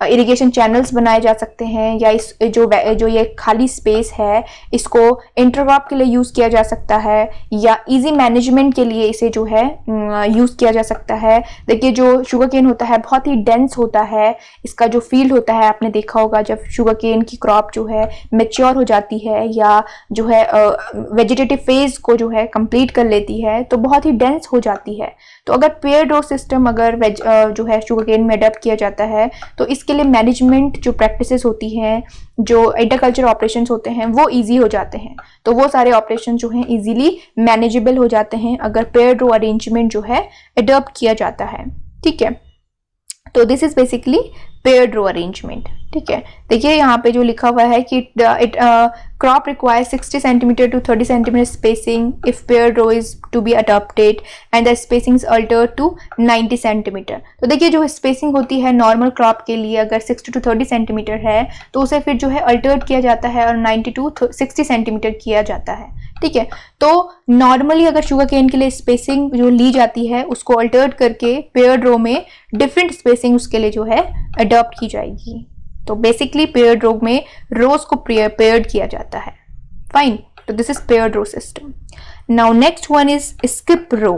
A: इरिगेशन चैनल्स बनाए जा सकते हैं, या इस जो ये खाली स्पेस है इसको इंटरक्रॉप के लिए यूज किया जा सकता है, या इजी मैनेजमेंट के लिए इसे जो है यूज किया जा सकता है। देखिए जो शुगर केन होता है बहुत ही डेंस होता है, इसका जो फील्ड होता है आपने देखा होगा जब शुगर केन की क्रॉप जो है मेच्योर हो जाती है या जो है वेजिटेटिव फेज को जो है कंप्लीट कर लेती है तो बहुत ही डेंस हो जाती है। तो अगर पेयर्ड रो सिस्टम अगर जो है शुगर केन में अडॉप्ट किया जाता है तो इसके लिए मैनेजमेंट जो प्रैक्टिसेस होती हैं, जो एग्रीकल्चर ऑपरेशंस होते हैं वो इजी हो जाते हैं। तो वो सारे ऑपरेशन जो हैं इजीली मैनेजेबल हो जाते हैं अगर पेयर्ड रो अरेंजमेंट जो है अडॉप्ट किया जाता है, ठीक है। तो this is basically paired row arrangement, ठीक है। देखिए यहाँ पे जो लिखा हुआ है कि crop requires 60 centimetre to 30 centimetre spacing if paired row is to be adopted and the spacing is altered to 90 centimetre. तो देखिए जो स्पेसिंग होती है नॉर्मल क्रॉप के लिए अगर 60 टू 30 सेंटीमीटर है तो उसे फिर जो है अल्टर्ड किया जाता है और 90 टू 60 सेंटीमीटर किया जाता है, ठीक है। तो नॉर्मली अगर शुगर केन के लिए स्पेसिंग जो ली जाती है उसको अल्टर्ड करके पेयर्ड रो में डिफरेंट स्पेसिंग उसके लिए जो है अडॉप्ट की जाएगी। तो बेसिकली पेयर्ड रो में रोज को पेयर्ड किया जाता है, फाइन। तो this is paired row system. Now next one is skip row.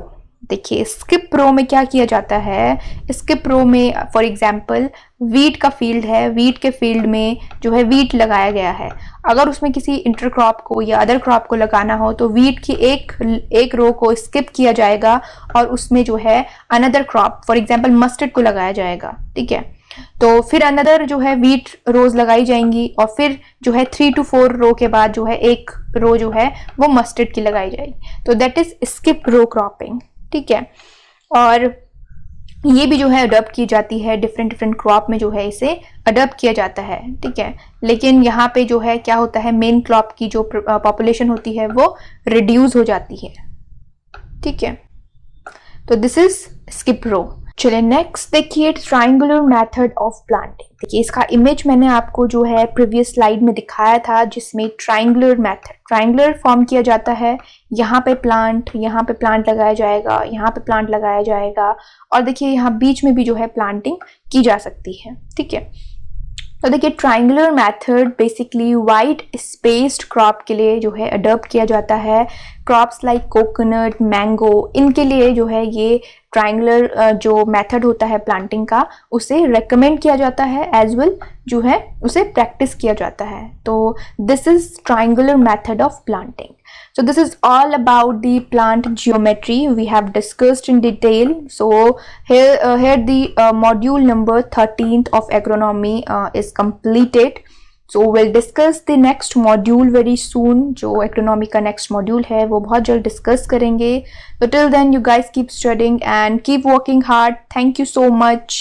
A: देखिए स्किप रो में क्या किया जाता है, स्किप रो में फॉर एग्जांपल वीट का फील्ड है, वीट के फील्ड में जो है वीट लगाया गया है, अगर उसमें किसी इंटरक्रॉप को या अदर क्रॉप को लगाना हो तो वीट की एक रो को स्किप किया जाएगा और उसमें जो है another crop for example mustard को लगाया जाएगा, ठीक है। तो फिर अनदर जो है वीट रोज लगाई जाएंगी और फिर जो है 3 to 4 रो के बाद जो है एक रो जो है वो मस्टर्ड की लगाई जाएगी। तो that is skip row cropping, ठीक है। और ये भी जो है अडॉप्ट की जाती है डिफरेंट क्रॉप में जो है इसे अडॉप्ट किया जाता है, ठीक है। लेकिन यहाँ पे जो है क्या होता है मेन क्रॉप की जो पॉपुलेशन होती है वो रिड्यूस हो जाती है, ठीक है। तो दिस इज स्किप रो। चलिए नेक्स्ट देखिए ट्राइंगुलर मेथड ऑफ प्लांटिंग। देखिए इसका इमेज मैंने आपको जो है प्रीवियस स्लाइड में दिखाया था जिसमें ट्राइंगुलर फॉर्म किया जाता है। यहाँ पे प्लांट लगाया जाएगा, यहाँ पे प्लांट लगाया जाएगा और देखिए यहाँ बीच में भी जो है प्लांटिंग की जा सकती है, ठीक है। तो देखिए triangular method basically wide spaced crop के लिए जो है अडॉप्ट किया जाता है। क्रॉप्स लाइक कोकोनट, मैंगो, इनके लिए जो है ये ट्राइंगुलर जो मेथड होता है प्लांटिंग का उसे रेकमेंड किया जाता है, एज वेल जो है उसे प्रैक्टिस किया जाता है। तो this is triangular method of planting. So this is all about the plant geometry we have discussed in detail. So here the module number 13th of agronomy is completed. So we'll discuss the next module very soon. जो agronomy का next module है वो बहुत जल्द discuss करेंगे. So till then you guys keep studying and keep working hard. Thank you so much.